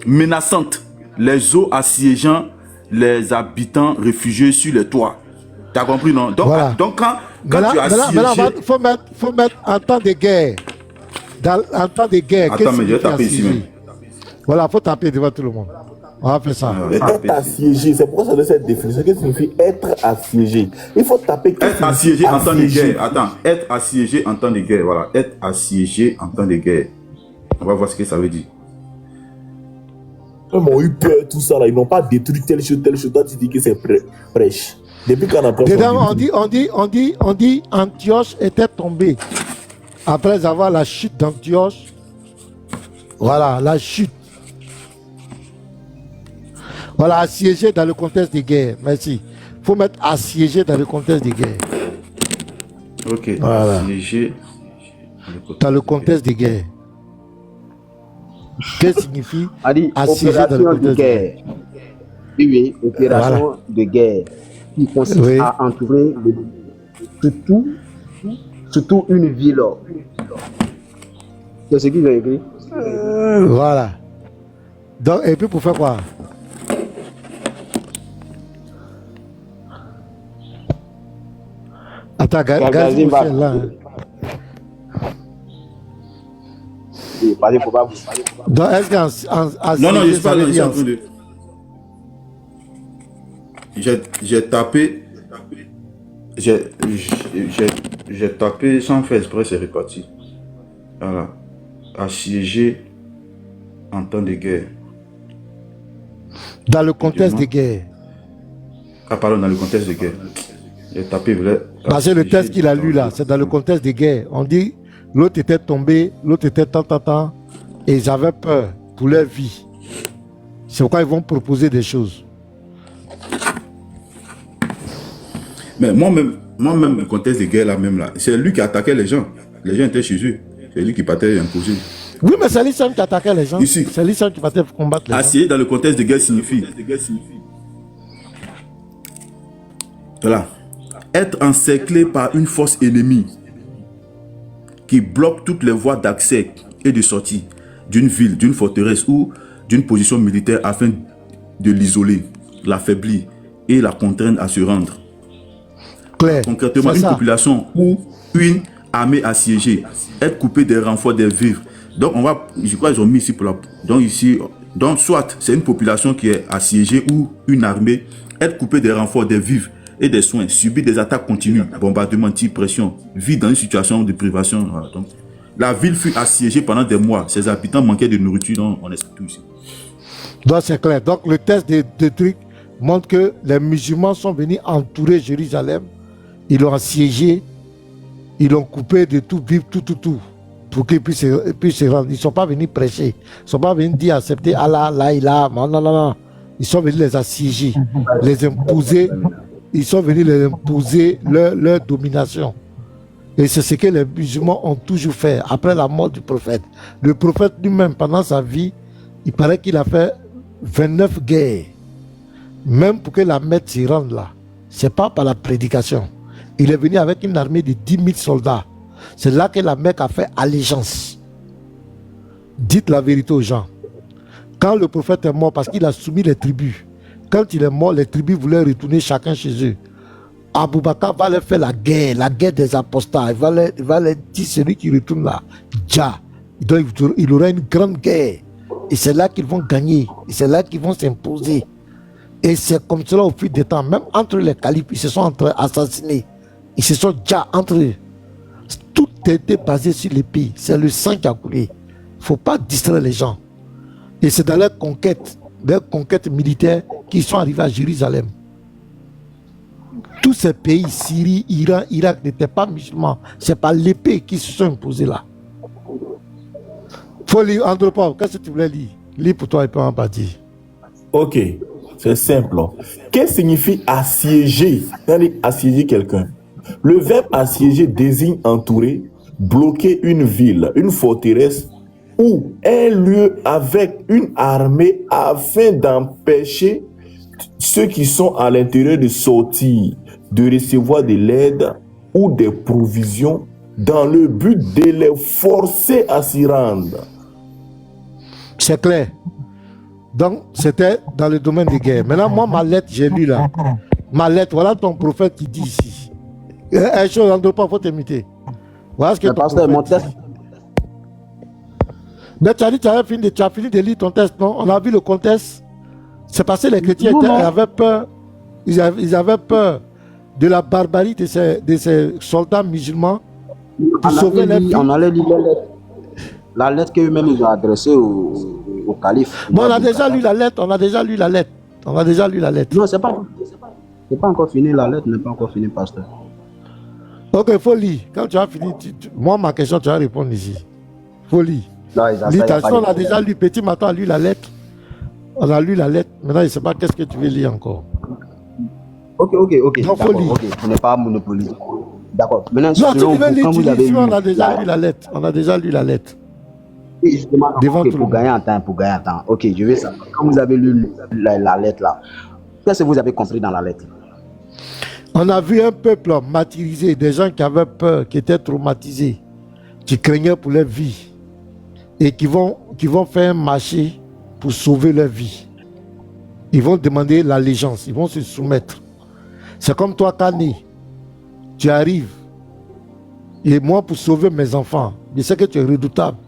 menaçante. Les eaux assiégeant les habitants réfugiés sur les toits. T'as compris, non? Donc, donc quand tu as assiégé... Il faut mettre en temps de guerre. En temps de guerre. Attends, mais je vais taper ici même. Voilà, il faut taper devant tout le monde. On va faire ça. Être assiégé, c'est pourquoi ça doit être définition. Qu'est-ce que signifie être assiégé? Il faut taper. Être assiégé en temps de guerre. Attends, être assiégé en temps de guerre. Voilà, être assiégé en temps de guerre. On va voir ce que ça veut dire. Ils ont eu peur, tout ça là. Ils n'ont pas détruit telle chose. Toi, tu dis que c'est prêche. Depuis qu'on a pris. Dedans, on dit Antioche était tombé. Après avoir la chute d'Antioche. Voilà, la chute. Voilà, assiégé dans le contexte de guerre. Merci. Il faut mettre assiégé dans le contexte de guerre. Ok, voilà. Assiégé dans le contexte de guerre. Qu'est-ce que signifie assiégé dans le contexte de guerre? Oui, opération de guerre qui consiste à entourer surtout une ville. C'est ce qu'ils ont écrit. Voilà. Donc, et puis pour faire quoi? Attends, Gazi est là. Donc, est-ce qu'en non, je suis pas là, je suis en train de... J'ai tapé... J'ai tapé sans faire exprès, c'est reparti. Voilà. Assiégé en temps de guerre. Dans le contexte de guerre. Ah, pardon, dans le contexte de guerre. J'ai tapé... C'est le texte qu'il a lu là, c'est dans le contexte de guerre. On dit, l'autre était tombé, l'autre était tant, et ils avaient peur pour leur vie. C'est pourquoi ils vont proposer des choses. Mais moi-même, le contexte de guerre là, même là, c'est lui qui attaquait les gens. Les gens étaient chez eux. C'est lui qui partait imposer. Oui, mais c'est lui seul qui attaquait les gens. Ici. C'est lui seul qui partait combattre les gens. Assiégé dans le contexte de guerre signifie. Voilà. Être encerclé par une force ennemie qui bloque toutes les voies d'accès et de sortie d'une ville, d'une forteresse ou d'une position militaire afin de l'isoler, l'affaiblir et la contraindre à se rendre. Claire, concrètement, une population ou une armée assiégée, être coupé des renforts des vivres. Donc, je crois qu'ils ont mis ici pour la. Donc, soit c'est une population qui est assiégée ou une armée, être coupé des renforts des vivres et des soins, subir des attaques continues, bombardements, tirs, pression, vivre dans une situation de privation. Voilà. Donc, la ville fut assiégée pendant des mois. Ses habitants manquaient de nourriture, donc on explique tout ici. Donc, c'est clair. Donc, le test de trucs montre que les musulmans sont venus entourer Jérusalem. Ils l'ont assiégé. Ils l'ont coupé de tout, vivre tout. Pour qu'ils puissent se rendre. Ils ne sont pas venus prêcher. Ils ne sont pas venus dire accepter Allah, la ilaha. Non. Ils sont venus les assiéger, les imposer. Ils sont venus les imposer leur domination. Et c'est ce que les musulmans ont toujours fait après la mort du prophète. Le prophète lui-même, pendant sa vie, il paraît qu'il a fait 29 guerres. Même pour que la Mecque s'y rende là. Ce n'est pas par la prédication. Il est venu avec une armée de 10 000 soldats. C'est là que la Mecque a fait allégeance. Dites la vérité aux gens. Quand le prophète est mort, parce qu'il a soumis les tribus, quand il est mort, les tribus voulaient retourner chacun chez eux. Abou Bakr va leur faire la guerre des apostats. Il va leur dire, celui qui retourne là, Dja. Donc il aura une grande guerre. Et c'est là qu'ils vont gagner. Et c'est là qu'ils vont s'imposer. Et c'est comme cela au fil du temps. Même entre les califes, ils se sont assassinés. Ils se sont déjà entre eux. Tout était basé sur les pays. C'est le sang qui a coulé. Il ne faut pas distraire les gens. Et c'est dans leurs conquêtes militaires qu'ils sont arrivés à Jérusalem. Tous ces pays, Syrie, Iran, Irak, n'étaient pas musulmans. C'est par l'épée qu'ils se sont imposés là. Il faut lire Andropov. Qu'est-ce que tu voulais lire? Lis pour toi et puis on va dire. Ok, c'est simple. Qu'est-ce que signifie assiéger? Assiéger quelqu'un. Le verbe assiéger désigne entourer, bloquer une ville, une forteresse ou un lieu avec une armée afin d'empêcher ceux qui sont à l'intérieur de sortir, de recevoir de l'aide ou des provisions dans le but de les forcer à s'y rendre. C'est clair. Donc, c'était dans le domaine des guerres. Maintenant, moi, ma lettre, j'ai lu là. Ma lettre, voilà ton prophète qui dit ici. Un chose, on ne doit pas faut t'imiter. Voilà ce que ton prophète dit. Mais tu as dit, tu as fini de lire ton texte, non? On a vu le contexte. C'est parce que les chrétiens avaient peur. Ils avaient peur de la barbarie de ces soldats musulmans pour sauver leur vie. On allait lire la lettre qu'eux-mêmes ils ont adressée au calife. Bon, on a déjà lu la lettre. Non, c'est pas encore fini. La lettre n'est pas encore finie, pasteur. Ok, il faut lire. Quand tu as fini, moi, ma question, tu vas répondre ici. Il faut lire. On a déjà lu. Petit Maton a lu la lettre. On a lu la lettre. Maintenant, je ne sais pas qu'est-ce que tu veux lire encore. Ok. Donc, faut lire. Ce n'est pas monopolisé. D'accord. Maintenant, non, tu veux lire, on a déjà lu la lettre. On a déjà lu la lettre. Et justement, pour gagner en temps. Ok, je vais savoir. Quand vous avez lu la lettre là, qu'est-ce que vous avez compris dans la lettre? On a vu un peuple martyrisé, des gens qui avaient peur, qui étaient traumatisés, qui craignaient pour leur vie et qui vont faire un marché pour sauver leur vie. Ils vont demander l'allégeance, ils vont se soumettre. C'est comme toi, Kane, tu arrives et moi pour sauver mes enfants, je sais que tu es redoutable.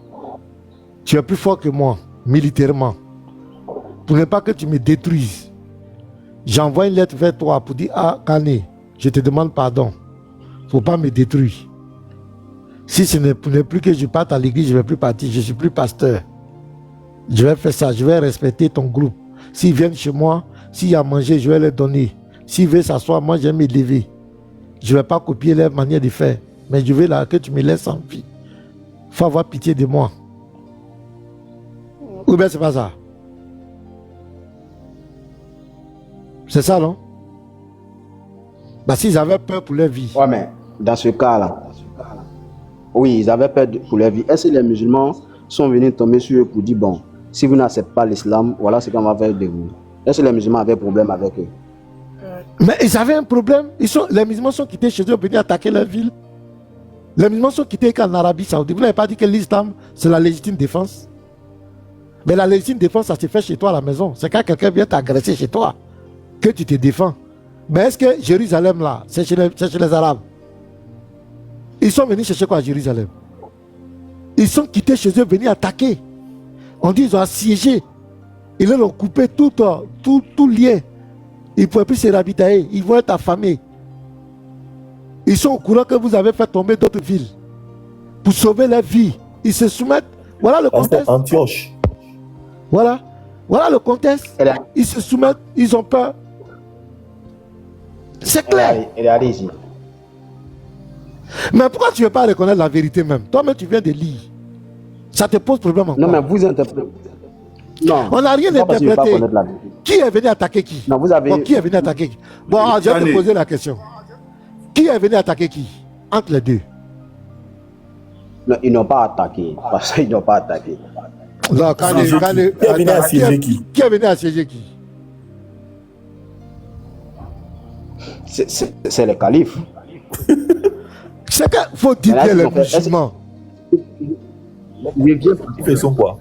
Tu es plus fort que moi, militairement. Pour ne pas que tu me détruises, j'envoie une lettre vers toi pour dire, ah, Kane, je te demande pardon. Il ne faut pas me détruire. Si ce n'est plus que je parte à l'église, je ne vais plus partir. Je ne suis plus pasteur. Je vais faire ça. Je vais respecter ton groupe. S'ils viennent chez moi, s'il y a à manger, je vais leur donner. S'ils veulent s'asseoir, moi, je vais m'élever. Je ne vais pas copier leur manière de faire. Mais je veux là que tu me laisses en vie. Il faut avoir pitié de moi. Ou bien c'est pas ça. C'est ça, non? Bah, s'ils avaient peur pour leur vie. Ouais, mais dans ce cas-là, oui, ils avaient peur pour leur vie. Est-ce que les musulmans sont venus tomber sur eux pour dire, bon, si vous n'acceptez pas l'islam, voilà ce qu'on va faire de vous? Est-ce que les musulmans avaient un problème avec eux? Mais ils avaient un problème. Les musulmans sont quittés chez eux pour venir attaquer leur ville. Les musulmans sont quittés en Arabie Saoudite. Vous n'avez pas dit que l'islam, c'est la légitime défense? Mais la légitime défense, ça se fait chez toi à la maison. C'est quand quelqu'un vient t'agresser chez toi que tu te défends. Mais est-ce que Jérusalem, là, c'est chez les Arabes? Ils sont venus chercher quoi à Jérusalem? Ils sont quittés chez eux, venus attaquer. On dit qu'ils ont assiégé. Ils leur ont coupé tout lien. Ils ne pouvaient plus se ravitailler. Ils vont être affamés. Ils sont au courant que vous avez fait tomber d'autres villes. Pour sauver leur vie. Ils se soumettent. Voilà le contexte. Antioche. Voilà le contexte. Ils se soumettent, ils ont peur. C'est clair. Elle est allée ici. Mais pourquoi tu ne veux pas reconnaître la vérité même? Toi-même, tu viens de lire. Ça te pose problème encore. Non, mais vous interprétez. Non. On n'a rien interprété. Qui est venu attaquer qui? Non, vous avez. Bon, qui est venu attaquer qui? Bon, je vais te poser la question. Qui est venu attaquer qui? Entre les deux. Non, ils n'ont pas attaqué. Parce qu'ils n'ont pas attaqué. Non, Qui est venu assiéger qui? Qui est venu assiéger qui? C'est le calife. C'est qu'il faut dire les musulmans. Il fait son quoi?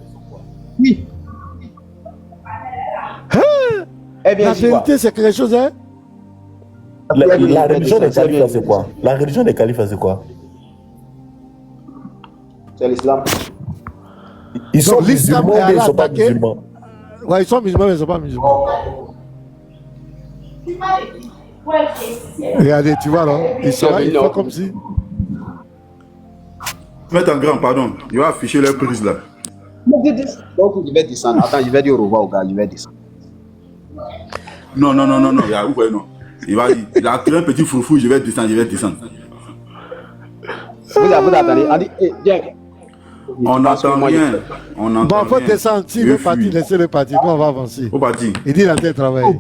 Oui. La vérité, c'est quelque chose, hein? La religion des califes, c'est quoi? La religion des califes, c'est quoi? C'est l'islam. Ils sont musulmans, mais ils ne sont pas musulmans. Ouais, ils sont musulmans, mais ils ne sont pas musulmans. Regardez, tu vois, non? Ils font comme si. Mettre en grand, pardon. Il va afficher leur prise là. Donc, je vais descendre. Attends, je vais dire au revoir au gars, je vais descendre. Non. Il a créé un petit foufou, je vais descendre. Vous attendez. On dit, Jack. On n'entend rien. Bon, il faut descendre. S'il veut partir, laissez-le partir. Nous, on va avancer. Faut partir. Il dit, il a été travailler.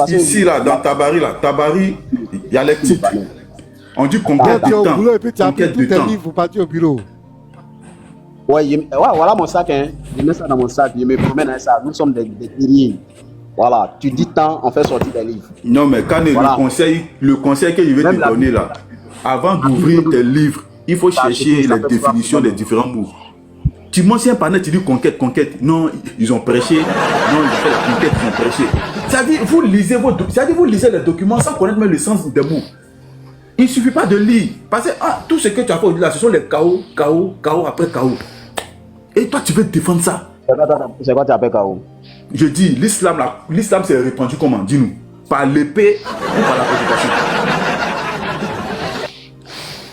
Ici, là, dans Tabari, il y a les titres. On dit conquête tu es de au temps. boulot et puis tu as pris tous Conquête de tes temps. livres pour partir au bureau. Ouais, voilà mon sac. Hein. Je mets ça dans mon sac. Je me promène avec ça. Nous sommes des guerriers. Voilà, tu dis temps, on fait sortir des livres. Non, mais quand voilà. le conseil que je vais te donner là, avant d'ouvrir tes livres, il faut chercher les définitions des différents mots. Tu mentionnes par net, tu dis conquête. Non, ils ont prêché. Non, ils ont fait la conquête, ils ont prêché. C'est-à-dire, vous lisez les documents sans connaître même le sens des mots. Il ne suffit pas de lire. Parce que tout ce que tu as fait là, ce sont les chaos après chaos. Et toi, tu veux défendre ça. C'est quoi tu appelles K.O.? Je dis, l'islam s'est répandu comment? Dis-nous. Par l'épée ou par la prédication?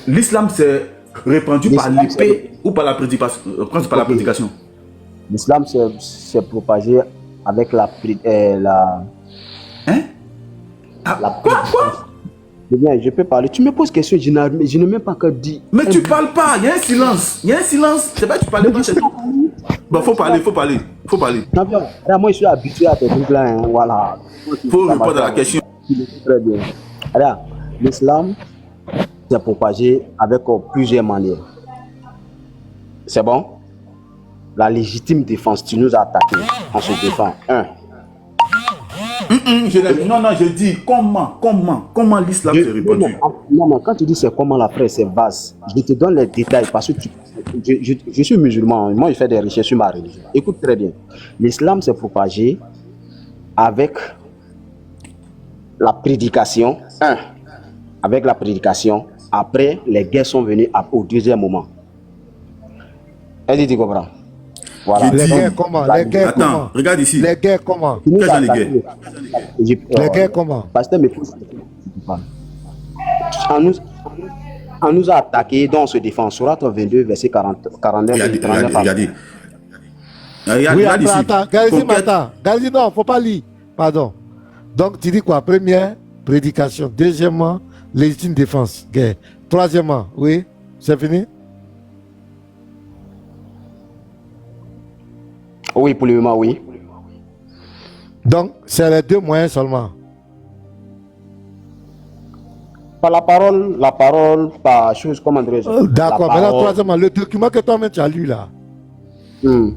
L'islam s'est répandu par l'épée ou par la prédication? L'islam s'est propagé avec la Hein? Quoi? Bien, je peux parler. Tu me poses question, je n'ai même pas encore dit. Mais tu parles pas, il y a un silence. C'est pas que tu parles pas, c'est tout. Bon, faut parler. Non, moi, je suis habitué à tes trucs là, hein, voilà. Faut répondre à la question. Très bien. Regarde, l'islam s'est propagé avec plusieurs manières. C'est bon? La légitime défense, tu nous as attaqué, on se défend. Je dis comment l'islam s'est répandu. Non, quand tu dis c'est comment la frère, c'est vaste. Je te donne les détails parce que je suis musulman, moi je fais des recherches sur ma religion. Écoute très bien. L'islam s'est propagé avec la prédication. Avec la prédication. Après, les guerres sont venues au deuxième moment. Est-ce que tu comprends? Voilà. Les guerres comment? Attends, regarde ici. Les guerres comment? Quelles sont les guerres? Les guerres comment? Pasteur, mais on nous a attaqué, donc on se défend. Sourate 22, verset 49 et 39. Regardez. Oui, attends. Galizi, non, faut pas lire. Pardon. Donc, tu dis quoi? Première, prédication. Deuxièmement, légitime défense. Guerre. Troisièmement, oui, c'est fini? Oui, pour le moment, oui. Donc, c'est les deux moyens seulement. Par la parole, par chose, comment dirais-je? D'accord, maintenant, troisièmement, le document que toi-même tu as lu là,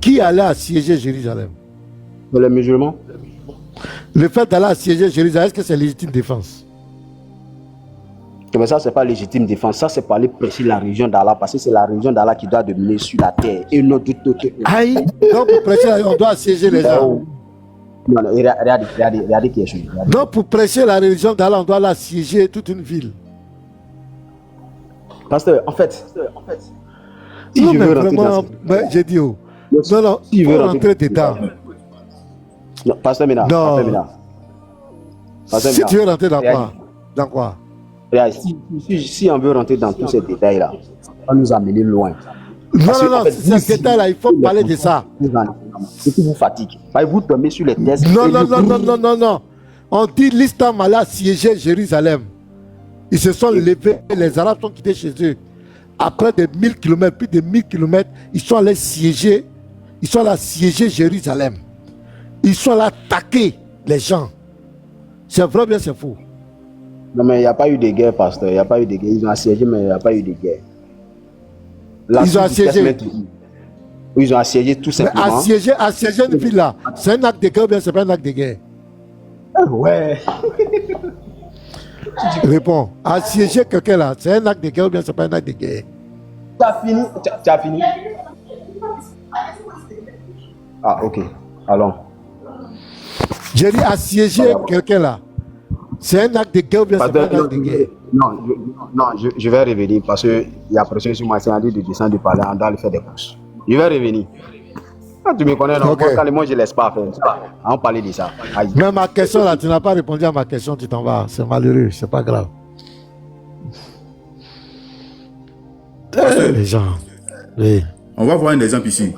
qui allait assiéger Jérusalem? Les musulmans. Le fait d'aller assiéger Jérusalem, est-ce que c'est légitime défense? Mais ça, c'est pas légitime défense. Ça, c'est pour aller prêcher la religion d'Allah, parce que c'est la religion d'Allah qui doit dominer sur la terre. Et non du tout. Aïe, donc pour prêcher, on doit assiéger les gens. Non, regardez qui est chose. Donc pour prêcher la religion d'Allah, on doit assiéger toute une ville. Pasteur, en fait, si non, je mais veux rentrer vraiment, dans j'ai dit où? Non, si il faut rentrer dedans. Non, Pasteur Ménard. Si tu veux rentrer dans quoi? Dans quoi? Si on veut rentrer dans tous ces détails-là, on va nous amener loin. Non, ces détails-là, il faut parler de ça. Ce qui vous fatigue. Vous tombez sur les tests. Non. On dit l'islam allait assiéger Jérusalem. Ils se sont levés, les Arabes sont quittés chez eux. Après des 1000 km, plus de 1000 km, ils sont allés siéger. Ils sont allés assiéger Jérusalem. Ils sont allés attaquer les gens. C'est vrai ou bien c'est faux? Non, mais il n'y a pas eu de guerre, pasteur. Il n'y a pas eu de guerre. Ils ont assiégé, mais il n'y a pas eu de guerre. Ils ont assiégé. Oui, ils ont assiégé tout simplement. Assiéger une ville là, c'est un acte de guerre ou bien c'est pas un acte de guerre? Ouais. Réponds. Assiéger quelqu'un là, c'est un acte de guerre ou bien c'est pas un acte de guerre? Tu as fini? Ah, ok. Allons. J'ai dit assiéger quelqu'un là. C'est un acte de guerre ou bien c'est pas un acte de guerre? Non, je vais revenir parce qu'il y a pression sur moi. C'est en dit de descendre du palais, on doit aller faire des courses. Je vais revenir. Ah, tu me connais, non? Okay. Moi, je ne laisse pas faire. On va parler de ça. Aïe. Mais ma question là, tu n'as pas répondu à ma question, tu t'en vas. C'est malheureux, c'est pas grave. Les gens. Oui. On va voir un exemple ici.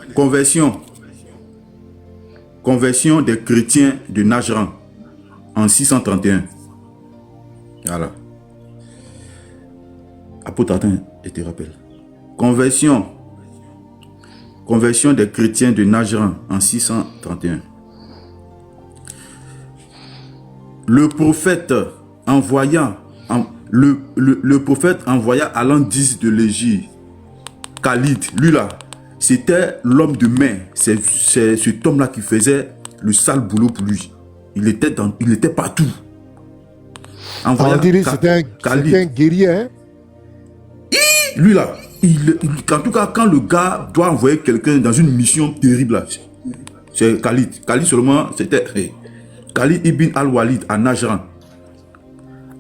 Conversion des chrétiens de Najran en 631. Voilà. Apôtre, attends, je te rappelle. Conversion des chrétiens de Najran en 631. Le prophète envoya à l'an 10 de l'Égypte, Khalid, lui là, c'était l'homme de main. C'est cet homme-là qui faisait le sale boulot pour lui. Il était partout. On dirait que c'était un guerrier, hein? Lui là, en tout cas, quand le gars doit envoyer quelqu'un dans une mission terrible là, c'est Khalid. Khalid seulement, c'était Khalid ibn al-Walid à Najran.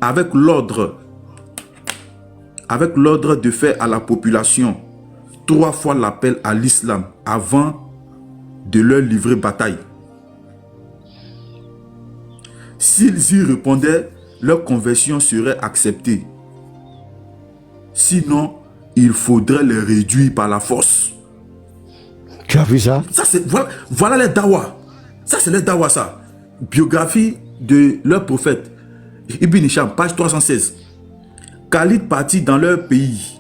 Avec l'ordre de faire à la population 3 fois l'appel à l'islam avant de leur livrer bataille. S'ils y répondaient, leur conversion serait acceptée. Sinon, il faudrait les réduire par la force. Tu as vu ça? Ça, c'est, voilà les dawa. Ça, c'est les dawa, ça. Biographie de leur prophète. Ibn Hisham, page 316. Khalid partit dans leur pays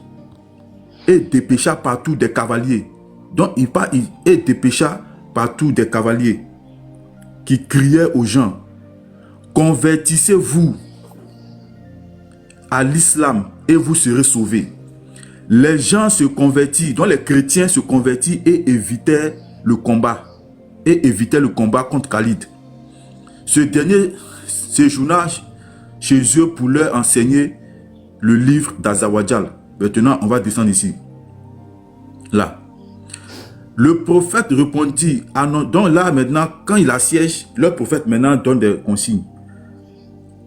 et dépêcha partout des cavaliers. Donc, il dépêcha partout des cavaliers qui criaient aux gens: convertissez-vous à l'islam et vous serez sauvés. Les gens se convertirent, donc les chrétiens se convertirent et évitaient le combat. Contre Khalid. Ce dernier séjourna chez eux pour leur enseigner le livre d'Azawajal. Maintenant, on va descendre ici. Là. Le prophète répondit, ah non, donc là maintenant, quand il assiège, le prophète maintenant donne des consignes.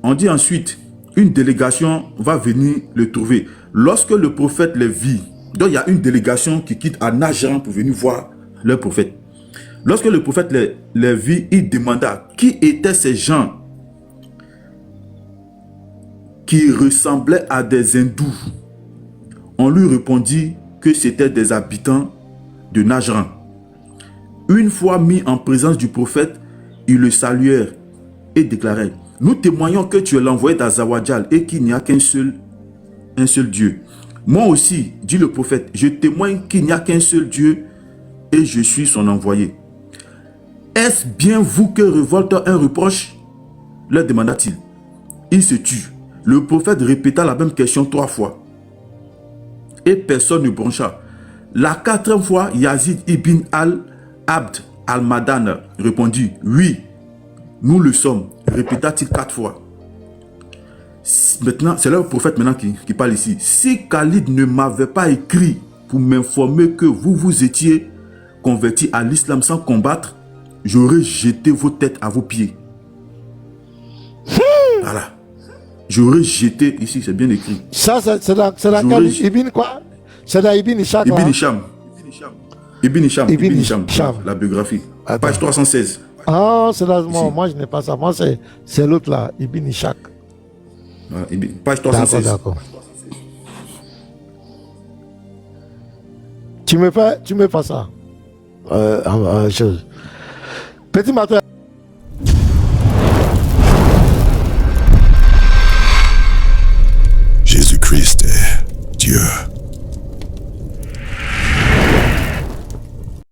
On dit ensuite, une délégation va venir le trouver. Lorsque le prophète les vit, donc il y a une délégation qui quitte à Najran pour venir voir le prophète. Lorsque le prophète les vit, il demanda qui étaient ces gens qui ressemblaient à des hindous. On lui répondit que c'était des habitants de Najran. Une fois mis en présence du prophète, ils le saluèrent et déclarèrent: nous témoignons que tu es l'envoyé d'Azawajal et qu'il n'y a un seul Dieu. Moi aussi, dit le prophète, je témoigne qu'il n'y a qu'un seul Dieu et je suis son envoyé. Est-ce bien vous que révolte un reproche? Leur demanda-t-il. Il se tut. Le prophète répéta la même question 3 fois. Et personne ne broncha. La 4e fois, Yazid ibn al-Abd al-Madan répondit: oui, nous le sommes. Répéta-t-il 4 fois. Maintenant, c'est le prophète maintenant qui parle ici. Si Khalid ne m'avait pas écrit pour m'informer que vous étiez convertis à l'islam sans combattre, j'aurais jeté vos têtes à vos pieds. Voilà. J'aurais jeté, ici c'est bien écrit. Ça, c'est dans Ibn quoi? C'est dans Ibn Ishaq. Ibn Hisham, la biographie. Attends. Page 316. Ah, c'est là, moi je n'ai pas ça. Moi c'est l'autre là, Ibn Ishaq. Page 316. D'accord. Tu me fais ça. Chose. Petit matin.